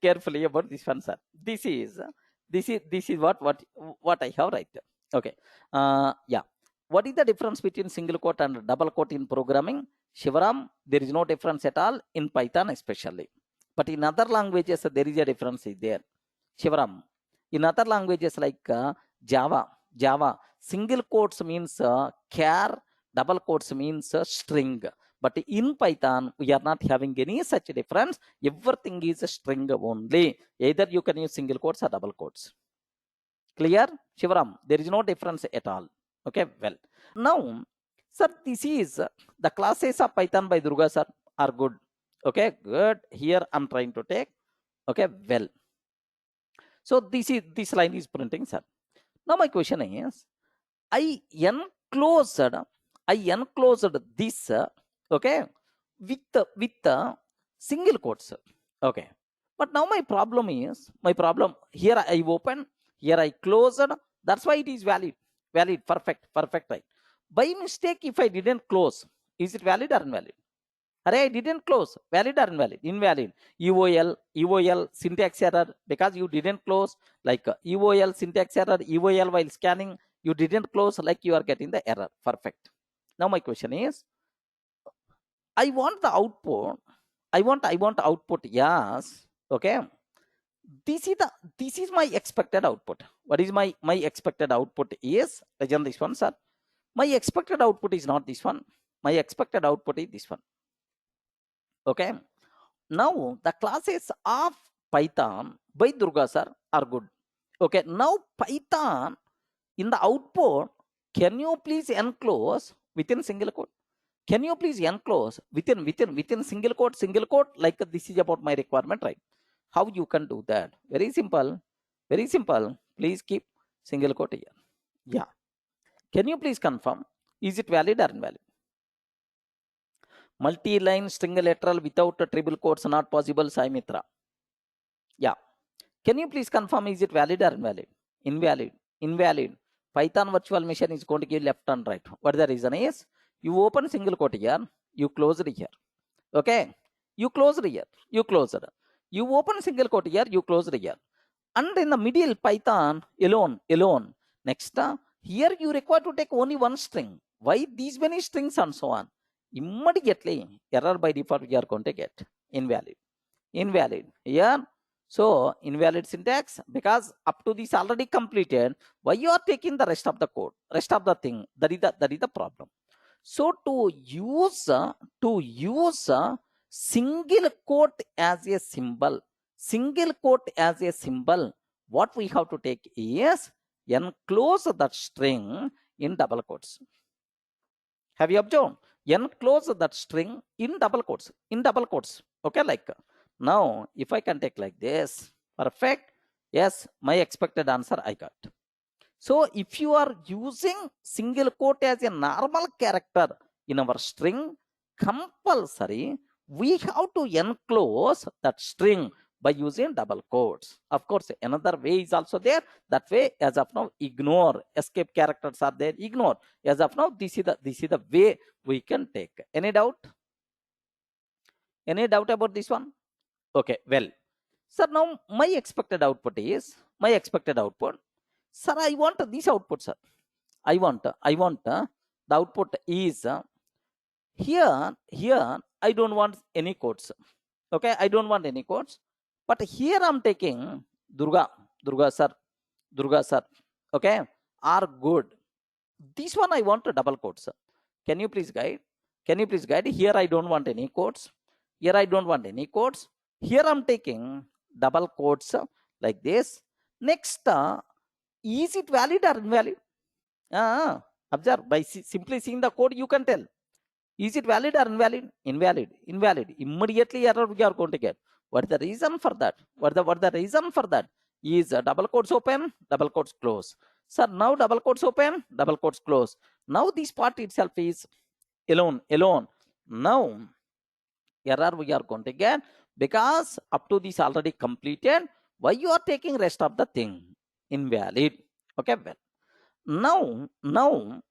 carefully about this one, sir. This is what I have right. Okay. Yeah. What is the difference between single quote and double quote in programming? Shivaram, there is no difference at all in Python, especially. But in other languages, there is a difference there. Shivaram, in other languages like Java, single quotes means char, double quotes means string. But in Python, we are not having any such difference. Everything is a string only. Either you can use single quotes or double quotes. Clear, Shivaram? There is no difference at all. Okay, well. Now, sir, this is the classes of Python by Durga sir are good. Okay, good. Here I'm trying to take. Okay, well. So this line is printing, sir. Now my question is, I enclosed this, okay, with single quotes. Okay, but now my problem here I open, here I closed. That's why it is valid. Perfect, right? By mistake, if I didn't close, is it valid or invalid? Array, I didn't close. Valid or invalid? Invalid. EOL syntax error because you didn't close. Like EOL syntax error, EOL while scanning, you didn't close, like you are getting the error. Perfect. Now my question is, I want the output. I want output. Yes. Okay. This is my expected output. What is my expected output is, again this one, sir. My expected output is not this one. My expected output is this one. Okay. Now the classes of Python by Durga sir are good. Okay. Now Python in the output, can you please enclose within single quote? Can you please enclose within single quote, like this is about my requirement, right? How you can do that? Very simple. Very simple. Please keep single quote here. Yeah. Can you please confirm? Is it valid or invalid? Multi-line string literal without a triple quotes not possible, Sai Mitra. Yeah. Can you please confirm, is it valid or invalid? Invalid. Invalid. Python virtual machine is going to give left and right. What the reason is? You open single quote here, you close it here. Okay? You close it here. You close it. You open single quote here, you close it here. And in the middle, Python alone. Next, here you require to take only one string. Why these many strings and so on? Immediately, error by default you are going to get invalid. Invalid. Yeah. So invalid syntax, because up to this already completed. Why you are taking the rest of the code, rest of the thing? That is the problem. So to use single quote as a symbol, what we have to take is enclose that string in double quotes. Have you observed? Enclose that string in double quotes. Okay, like now if I can take like this, perfect. Yes, my expected answer I got. So if you are using single quote as a normal character in our string, compulsory we have to enclose that string by using double quotes. Of course, another way is also there. That way, as of now, ignore. Escape characters are there, ignore. As of now, this is the way we can take. Any doubt? Any doubt about this one? Okay, well. Sir, now my expected output is, sir, I want this output, sir. I want the output is here I don't want any quotes. Okay, I don't want any quotes. But here I'm taking Durga sir, okay, are good. This one I want to double quotes. Can you please guide? Here I don't want any quotes. Here I don't want any quotes. Here I'm taking double quotes like this. Next, is it valid or invalid? Observe, by simply seeing the code you can tell. Is it valid or invalid? Invalid. Immediately error we are going to get. What is the reason for that? What the reason for that? Is double quotes open, double quotes close. Sir, now double quotes open, double quotes close. Now this part itself is alone. Now error we are going to get, because up to this already completed. Why you are taking rest of the thing? Invalid. Okay, well. Now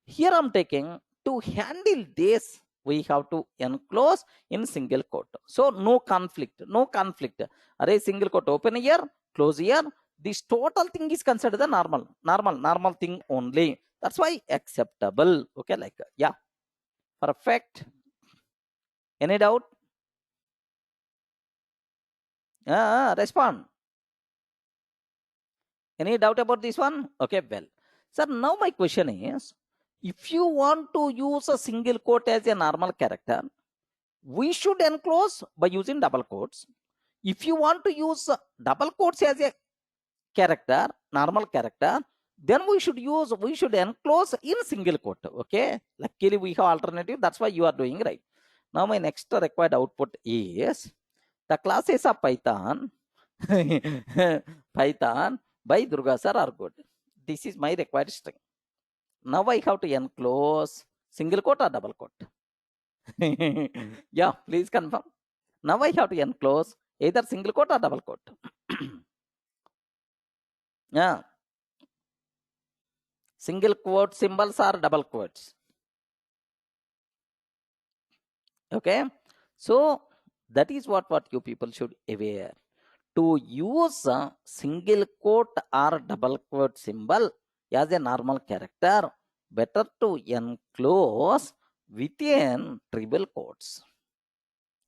here I'm taking, to handle this we have to enclose in single quote. So no conflict. Array single quote open here, close here. This total thing is considered the normal thing only. That's why acceptable. Okay, like yeah, perfect. Any doubt? Respond. Any doubt about this one? Okay, well, sir, now my question is, if you want to use a single quote as a normal character, we should enclose by using double quotes. If you want to use double quotes as a character, normal character, then we should enclose in single quote. Okay, luckily we have alternative. That's why you are doing right. Now my next required output is the classes of Python by Durga sir are good. This is my required string. Now I have to enclose single quote or double quote. Yeah, please confirm. Now I have to enclose either single quote or double quote. Yeah. Single quote symbols are double quotes. Okay. So that is what you people should aware. To use a single quote or double quote symbol as a normal character, better to enclose within triple quotes.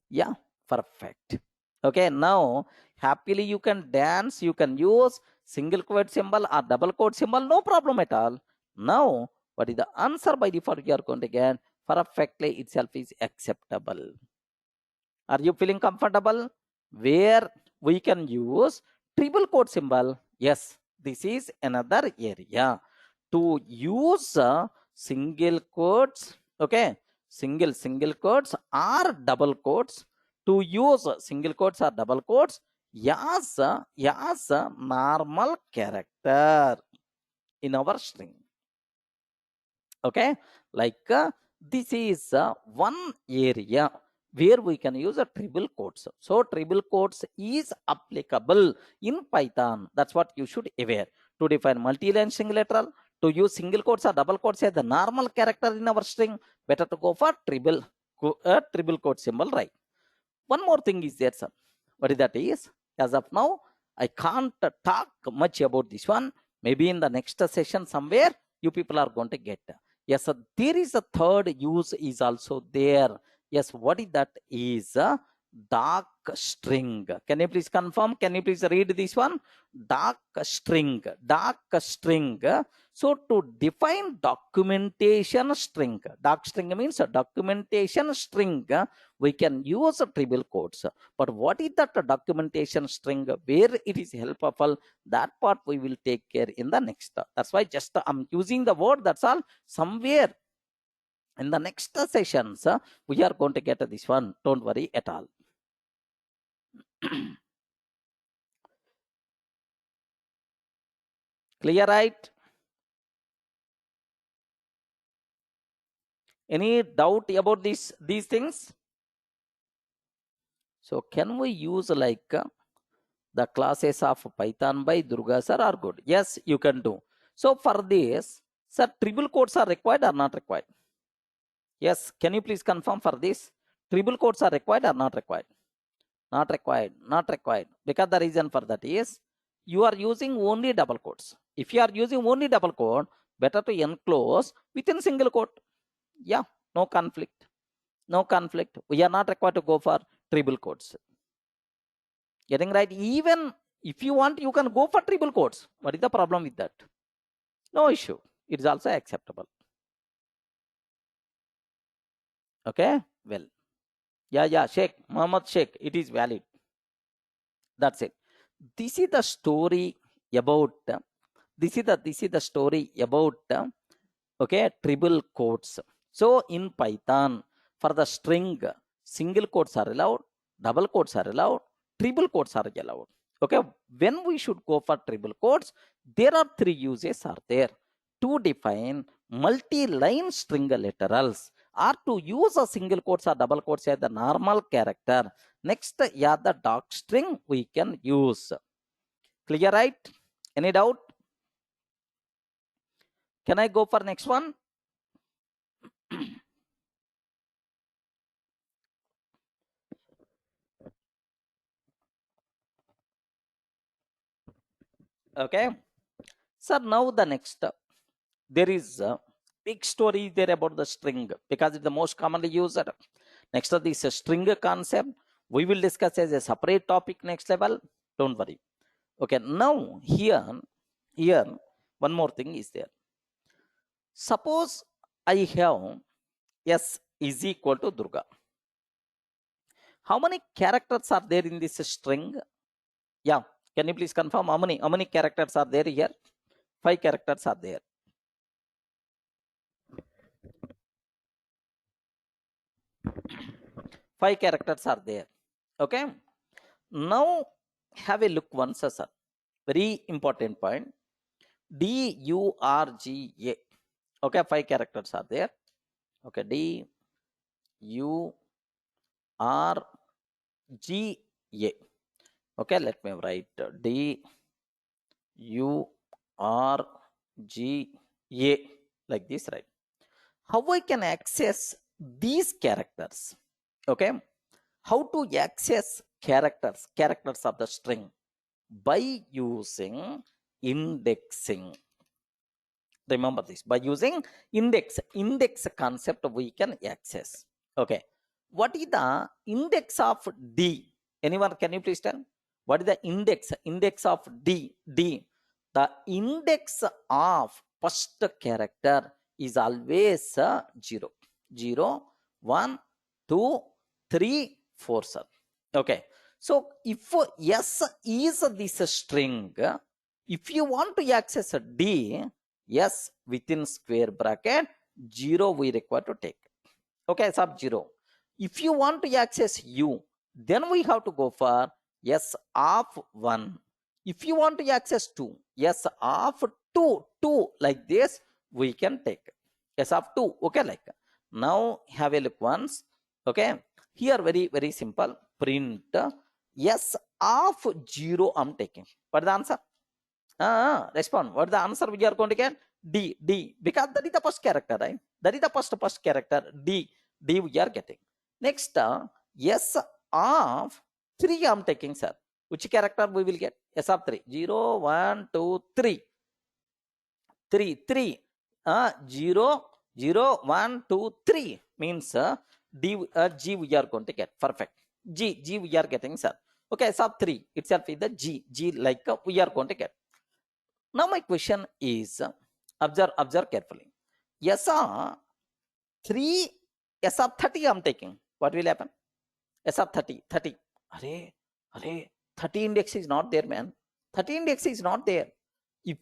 Yeah, perfect. Okay, now happily you can dance, you can use single quote symbol or double quote symbol, no problem at all. Now, what is the answer by default you are going to get? Perfectly itself is acceptable. Are you feeling comfortable? Where we can use triple quote symbol? Yes, this is another area. To use single quotes, okay, single quotes or double quotes. To use single quotes or double quotes, yes, normal character in our string. Okay, like this is one area where we can use a triple quotes. So triple quotes is applicable in Python. That's what you should aware. To define multi-line string-literal, to use single quotes or double quotes as the normal character in our string, better to go for triple quote symbol, right? One more thing is there, sir. What is that is, as of now, I can't talk much about this one. Maybe in the next session somewhere, you people are going to get. Yes, sir, there is a third use is also there. Yes, what is that is a dark string. Can you please confirm? Can you please read this one? Dark string. Dark string. So to define documentation string, dark string means a documentation string, we can use a triple quotes. But what is that documentation string, where it is helpful, that part we will take care in the next. That's why just I'm using the word, that's all. Somewhere in the next sessions, we are going to get this one. Don't worry at all. Clear, right? Any doubt about these things? So can we use like the classes of Python by Durga sir are good? Yes, you can do. So for this, sir, triple quotes are required or not required? Yes, can you please confirm for this? Triple quotes are required or not required? Not required, not required. Because the reason for that is, you are using only double quotes. If you are using only double quote, better to enclose within single quote. Yeah, no conflict. No conflict. We are not required to go for triple quotes. Getting right? Even if you want, you can go for triple quotes. What is the problem with that? No issue. It is also acceptable. Okay? Well. Yeah, Sheikh. Muhammad Sheikh. It is valid. That's it. This is the story about this is the story about okay, triple quotes. So in Python, for the string, single quotes are allowed, double quotes are allowed, triple quotes are allowed. Okay, when we should go for triple quotes, there are three uses are there: to define multi-line string literals, or to use a single quotes or double quotes as the normal character. Next, yeah, the dark string we can use. Clear, right? Any doubt? Can I go for next one? Okay. Sir, now the next, there is a big story there about the string, because it's the most commonly used. Next of this string concept, we will discuss as a separate topic next level. Don't worry. Okay, now here, one more thing is there. Suppose I have S is equal to Durga. How many characters are there in this string? Yeah, can you please confirm how many characters are there here? 5 characters are there. 5 characters are there. Okay. Now have a look once, sir. Very important point. DURGA. Okay, 5 characters are there. Okay, DURGA. Okay, let me write DURGA like this, right? How I can access these characters? Okay, how to access characters of the string? By using indexing. Remember this, by using index concept we can access. Okay, what is the index of D? Anyone, can you please tell what is the index of D? The index of first character is always 0 0 1 2 3 4 sir. Okay, so if S is this string, if you want to access a D, yes, within square bracket 0 we require to take. Okay, sub 0. If you want to access U, then we have to go for S of 1. If you want to access 2, S of 2 like this we can take. s of 2. Okay, like now have a look once. Okay, here very simple, print s of 0 I'm taking. What is the answer? Respond. What is the answer we are going to get? D, because that is the first character, right? That is the first character. D we are getting. Next, s of 3 I'm taking, sir. Which character we will get? S of 3. 0, 1, 2, 3. 3. 0, 0, 1, 2, 3 means G we are going to get. Perfect. G we are getting, sir. Okay, S of 3 itself is the G like we are going to get. Now my question is, observe carefully. S of 3, S of 30 I'm taking. What will happen? S of 30. Array, 30 index is not there, man. 30 index is not there. If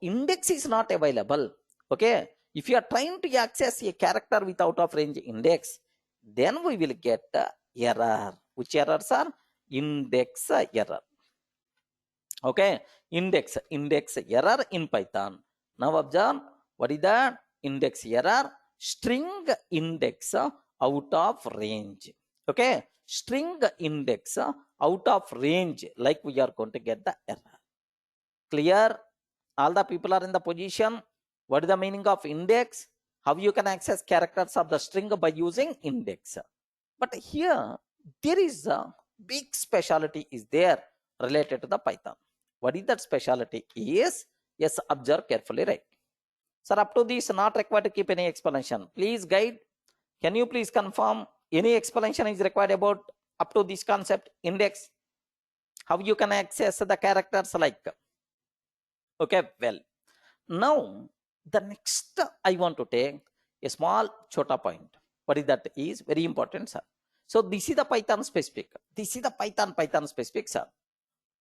index is not available, okay, if you are trying to access a character with out of range index, then we will get error. Which errors are? Index error. Okay, index error in Python. Now observe, what is that? Index error, string index out of range. Okay, string index out of range, like we are going to get the error. Clear? All the people are in the position. What is the meaning of index? How you can access characters of the string by using index. But here there is a big specialty is there related to the Python. What is that specialty is? Yes, observe carefully, right? Sir, up to this not required to keep any explanation. Please guide. Can you please confirm any explanation is required about up to this concept index? How you can access the characters like? Okay, well, now the next I want to take a small chota point. What is that is very important, sir. So this is the Python specific. This is the Python specific, sir.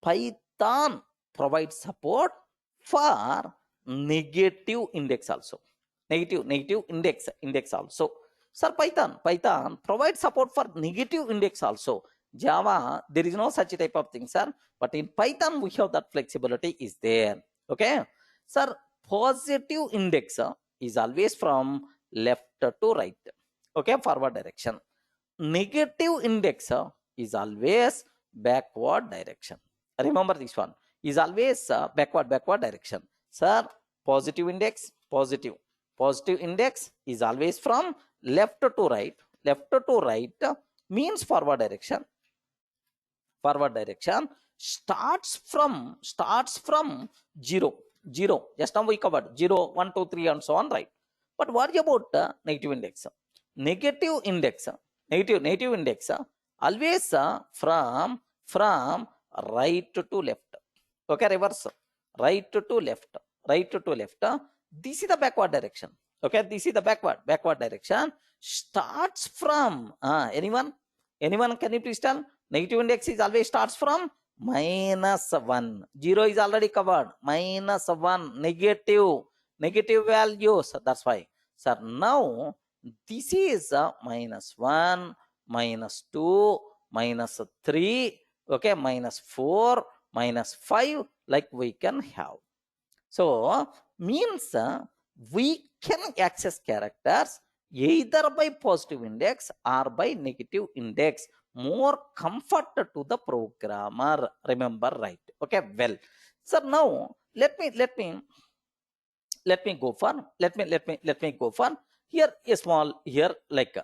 Python provides support for negative index also. Negative index also. Sir, Python provides support for negative index also. Java, there is no such type of thing, sir. But in Python, we have that flexibility is there. Okay, sir, positive index is always from left to right. Okay, forward direction. Negative index is always backward direction. Remember this one is always backward direction. Sir, positive index is always from left to right. Left to right means forward direction. Starts from 0. Just now we covered 0, 1, 2, 3 and so on, right? But what about negative index? Negative index always from right to left. Okay, reverse. Right to left. This is the backward direction. Okay, this is the backward direction. Starts from anyone can you please tell? Negative index is always starts from -1. 0 is already covered. -1 negative values. That's why, sir. Now this is -1, -2, -3. Okay, -4, -5. Like we can have. So means we can access characters either by positive index or by negative index. More comfort to the programmer. Remember, right? Okay, well, so now let me go for here a small here like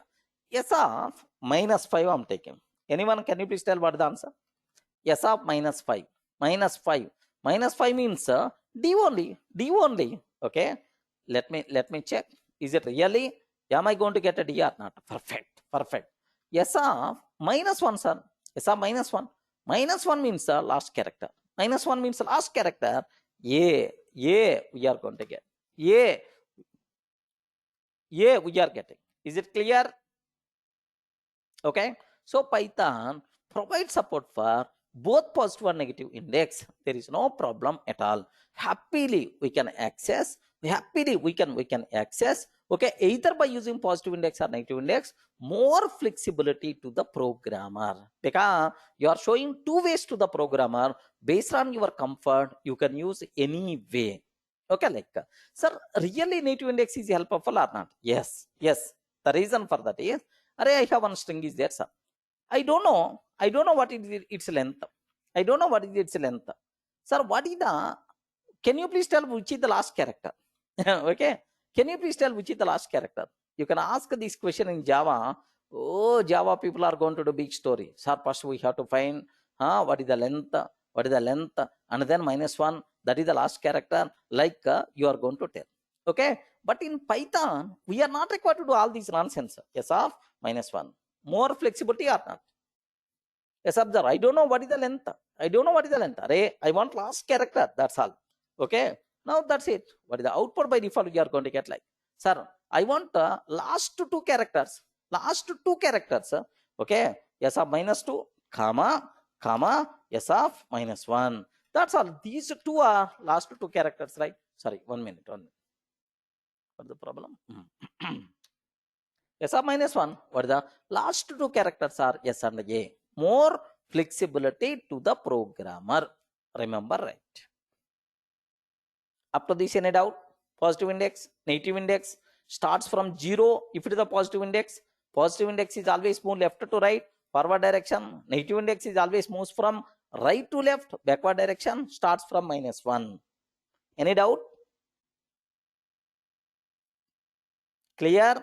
s of -5 I'm taking. Anyone can you please tell what the answer? S of -5 means d only. Okay, let me check. Is it really? Am I going to get a d or not? Perfect. S of -1, sir. S of -1 means last character. -1 means last character. A we are going to get. A we are getting. Is it clear? Okay, so Python provides support for both positive and negative index. There is no problem at all. Happily we can access. Okay, either by using positive index or negative index. More flexibility to the programmer, because you are showing two ways to the programmer. Based on your comfort, you can use any way. Okay, like, sir, really native index is helpful or not? Yes, yes. The reason for that is, array, I have one string is there, sir. I don't know. I don't know what is its length. I don't know what is its length. Sir, what is the, can you please tell which is the last character? Okay. Can you please tell which is the last character? You can ask this question in Java. Oh, Java people are going to do big story. Sir, first we have to find what is the length, what is the length, and then -1. That is the last character, like you are going to tell. Okay. But in Python, we are not required to do all these nonsense. Yes, of -1. More flexibility or not? Yes, observe. I don't know what is the length. I don't know what is the length. Array, I want last character. That's all. Okay. Now that's it. What is the output by default? You are going to get like, sir, I want last two characters. Last two characters. Okay. Yes of -2, comma, comma, yes of -1. That's all. These two are last two characters, right? Sorry, 1 minute. 1 minute. What's the problem? Yes of -1. What is the last two characters are yes and a. More flexibility to the programmer. Remember, right? Up to this, any doubt? Positive index, negative index starts from 0. If it is a positive index is always move left to right, forward direction. Negative index is always moves from right to left, backward direction, starts from -1. Any doubt? Clear?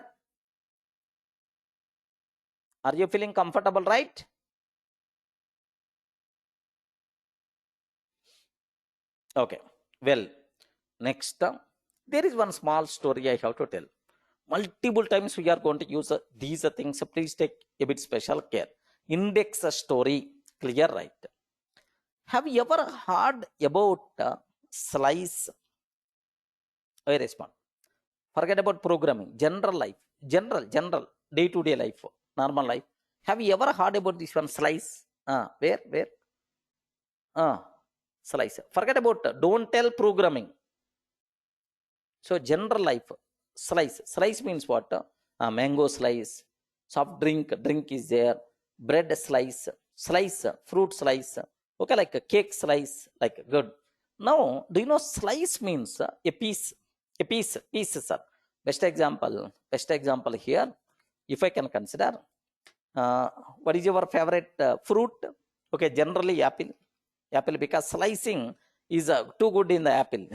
Are you feeling comfortable, right? Okay. Well, next, there is one small story I have to tell. Multiple times we are going to use these things. Please take a bit special care. Index story, clear, right? Have you ever heard about slice? I respond. Forget about programming. General life, general day-to-day life, normal life. Have you ever heard about this one slice? Where? Slice. Forget about. Don't tell programming. So general life, slice. Slice means what? Mango slice, soft drink is there, bread slice, fruit slice. Okay, like a cake slice, like good. Now, do you know slice means a piece, sir. Best example here, if I can consider, what is your favorite fruit? Okay, generally apple, because slicing is too good in the apple.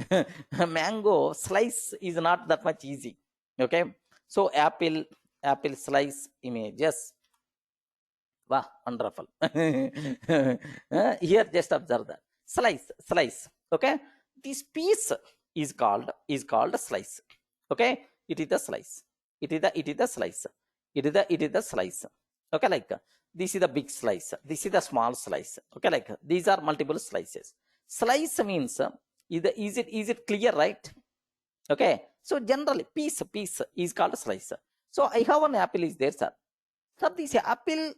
Mango slice is not that much easy. Okay, so apple slice images. Wow, wonderful. Here just observe that slice. Okay, this piece is called slice. Okay, it is the slice. It is the slice. It is the slice. Okay, like this is the big slice. This is the small slice. Okay, like these are multiple slices. Slice means is it clear, right? Okay, so generally piece is called slice. So I have an apple is there, sir. So this apple,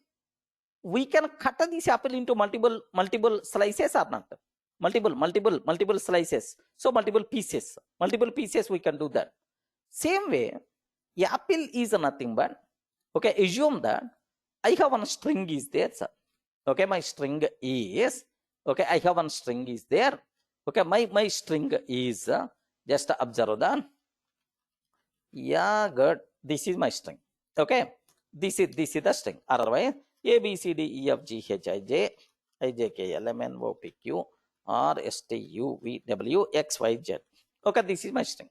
we can cut this apple into multiple slices or not? Multiple slices. So multiple pieces we can do that. Same way, apple is nothing but, okay, assume that I have one string is there, sir. Okay, my string is, okay, I have one string is there. Okay, my string is, just observe that. Yeah, good. This is my string. Okay, this is the string. Otherwise, A, B, C, D, E, F, G, H, I, J, I, J, K, L, M, N, O, P, Q, R, S, T, U, V, W, X, Y, Z. Okay, this is my string.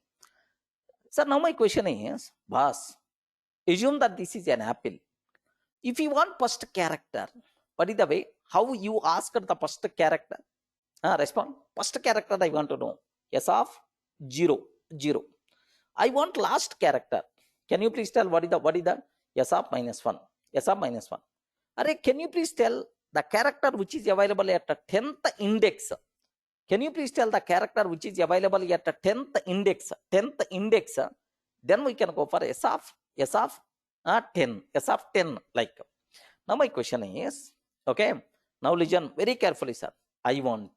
So now my question is, boss, assume that this is an apple. If you want first character, what is the way? How you ask the first character? Respond. First character I want to know. S of 0. I want last character. Can you please tell what is the S of -1? S of -1. Array, can you please tell the character which is available at the 10th index? Can you please tell the character which is available at the 10th index? 10th index. Then we can go for S of 10. S of 10. Like. Now my question is, okay. Now listen very carefully, sir. I want,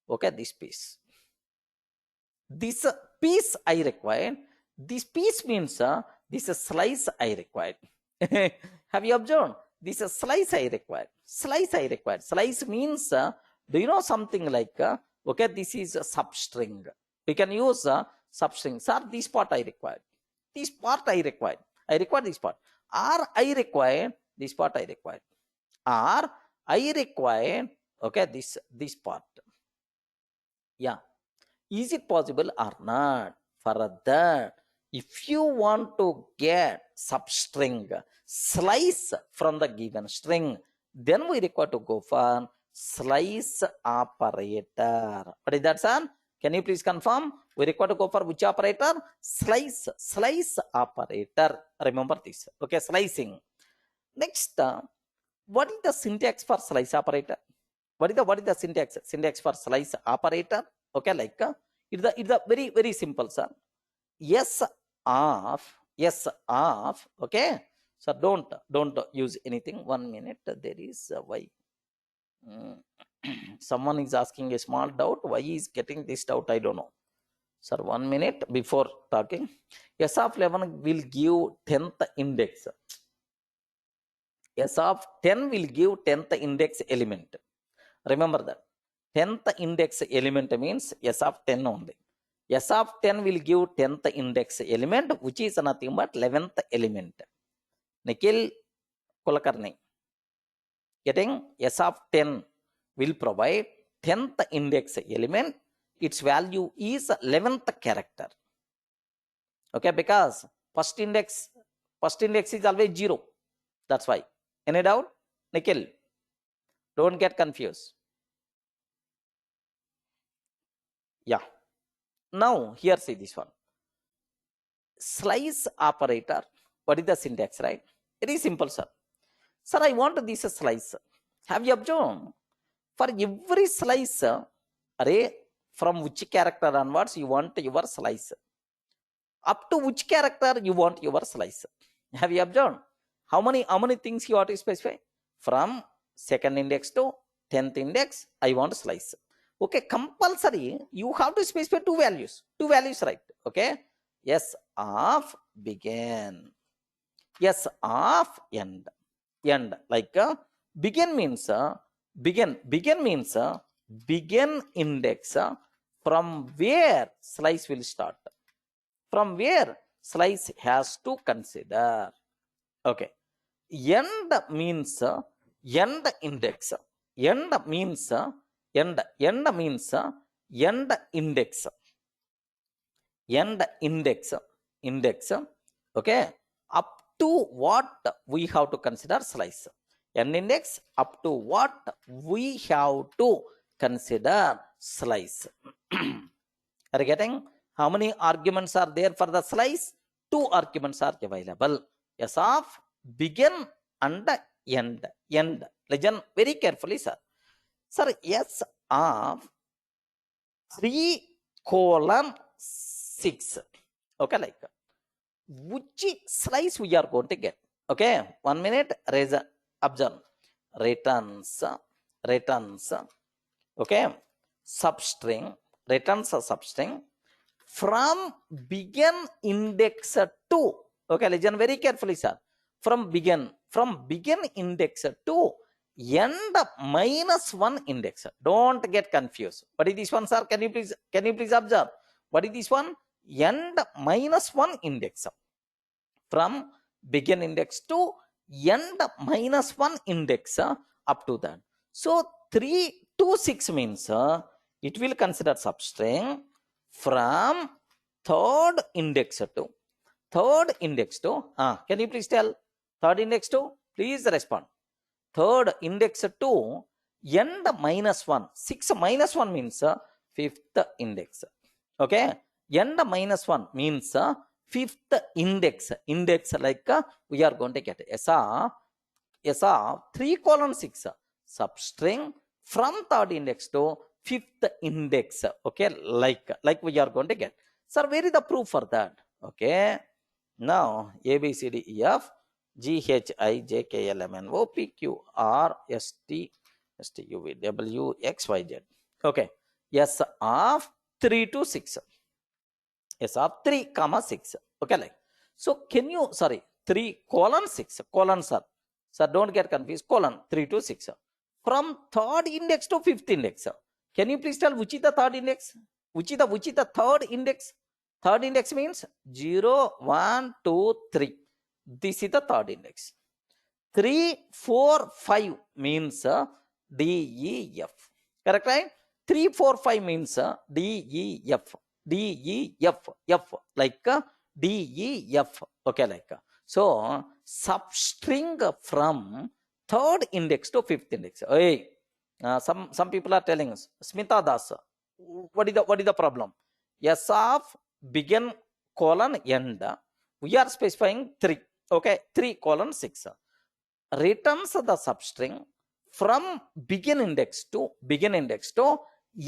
okay, this piece. This piece I require. This piece means this slice I required. Have you observed? This slice I required. Slice means, do you know something like Okay, this is a substring. We can use a substring. Sir, this part I required. This part I required. I require this part. Or I require this part I required. Or I require, okay, this part. Yeah. Is it possible or not? Further, if you want to get substring slice from the given string, then we require to go for slice operator. What is that, son? Can you please confirm? We require to go for which operator? Slice operator. Remember this. Okay, slicing. Next, what is the syntax for slice operator? What is the syntax for slice operator? Okay, like it's the very simple, sir. Yes of, okay. So don't use anything. 1 minute. There is why. Someone is asking a small doubt. Why is getting this doubt? I don't know. Sir, 1 minute before talking. S of 11 will give 10th index. S of 10 will give 10th index element. Remember that. 10th index element means S of 10 only. S of 10 will give 10th index element, which is nothing but 11th element. Nikhil Kulkarni. Getting S of 10 will provide 10th index element. Its value is 11th character. Okay, because first index is always 0. That's why. Any doubt? Nikhil, don't get confused. Yeah. Now, here see this one. Slice operator. What is the syntax, right? It is simple, sir. Sir, I want this slice. Have you observed? For every slice, array, from which character onwards you want your slice? Up to which character you want your slice? Have you observed? How many things you want to specify? From second index to 10th index, I want slice. Okay, compulsory, you have to specify two values, right? Okay, S of begin, S of end. Like begin means begin means begin index from where slice will start, from where slice has to consider. Okay, end means end index. End means end means end index. End index. Okay, up to what we have to consider slice. End index up to what we have to consider slice. Are you getting? How many arguments are there for the slice? 2 arguments are available. S of begin and end. Listen very carefully, sir. Sir, S of 3:6. Okay, like which slice we are going to get? Okay, 1 minute. Observe. Returns. Okay, substring. Returns a substring from begin index to. Okay, listen very carefully, sir. From begin index to end -1 index. Don't get confused. What is this one, sir? Can you please observe? What is this one? End -1 index. From begin index to end -1 index up to that. So 3 to 6 means it will consider substring from third index to can you please tell third index to? Please respond. Third index to end -1. 6 -1 means fifth index. Okay, end -1 means fifth index. Like we are going to get S of 3:6 substring from third index to fifth index. Okay, like we are going to get. Sir, where is the proof for that? Okay, now A B C D E F G H I J K L M N O P Q R S T U V W X Y Z. Okay, S of 3 to 6. S of 3, 6. Okay, like so. Can you 3:6 colon, sir? Sir, don't get confused. Colon 3 to 6 from third index to fifth index. Can you please tell which is the third index? Which is the third index? Third index means 0, 1, 2, 3. This is the third index. 3, 4, 5 means D, E, F. Correct, right? 3, 4, 5 means D, E, F. D, E, F. F like D, E, F. Okay, like so substring from third index to fifth index. Hey, some people are telling us, Smita Das, what is the problem? S of begin colon end. We are specifying 3. Okay, 3 colon 6. Returns the substring from begin index to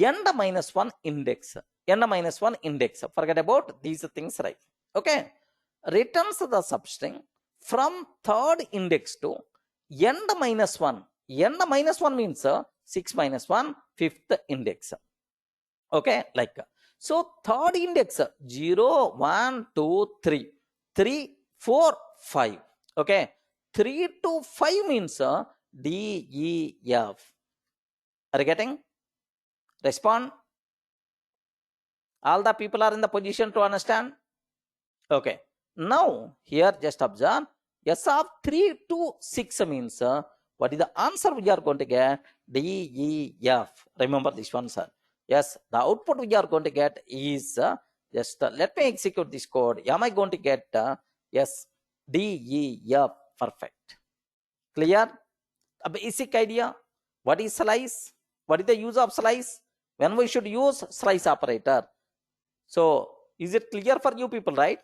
end minus 1 index. End minus 1 index. Forget about these things, right? Okay. Returns the substring from third index to end minus 1. End minus 1 means 6 minus 1, fifth index. Okay, like so third index 0, 1, 2, 3, 3, 4, 5. Okay, 3 to 5 means D, E, F. Are you getting? Respond. All the people are in the position to understand. Okay, now here just observe S of 3 to 6 means what is the answer we are going to get? D, E, F. Remember this one, sir. Yes, the output we are going to get is just let me execute this code. Am I going to get yes, D, E, F. Perfect. Clear? A basic idea. What is slice? What is the use of slice? When we should use slice operator. So is it clear for you people, right?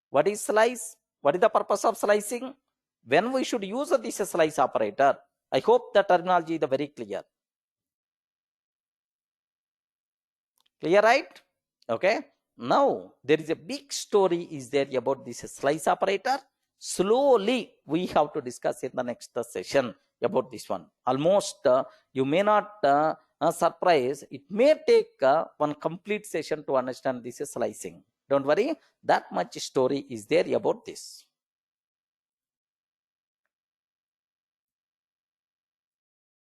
What is slice? What is the purpose of slicing? When we should use this slice operator? I hope the terminology is very clear. Clear, right? Okay. Now there is a big story is there about this slice operator. Slowly we have to discuss in the next session about this one. Almost you may not surprise. It may take one complete session to understand this slicing. Don't worry, that much story is there about this.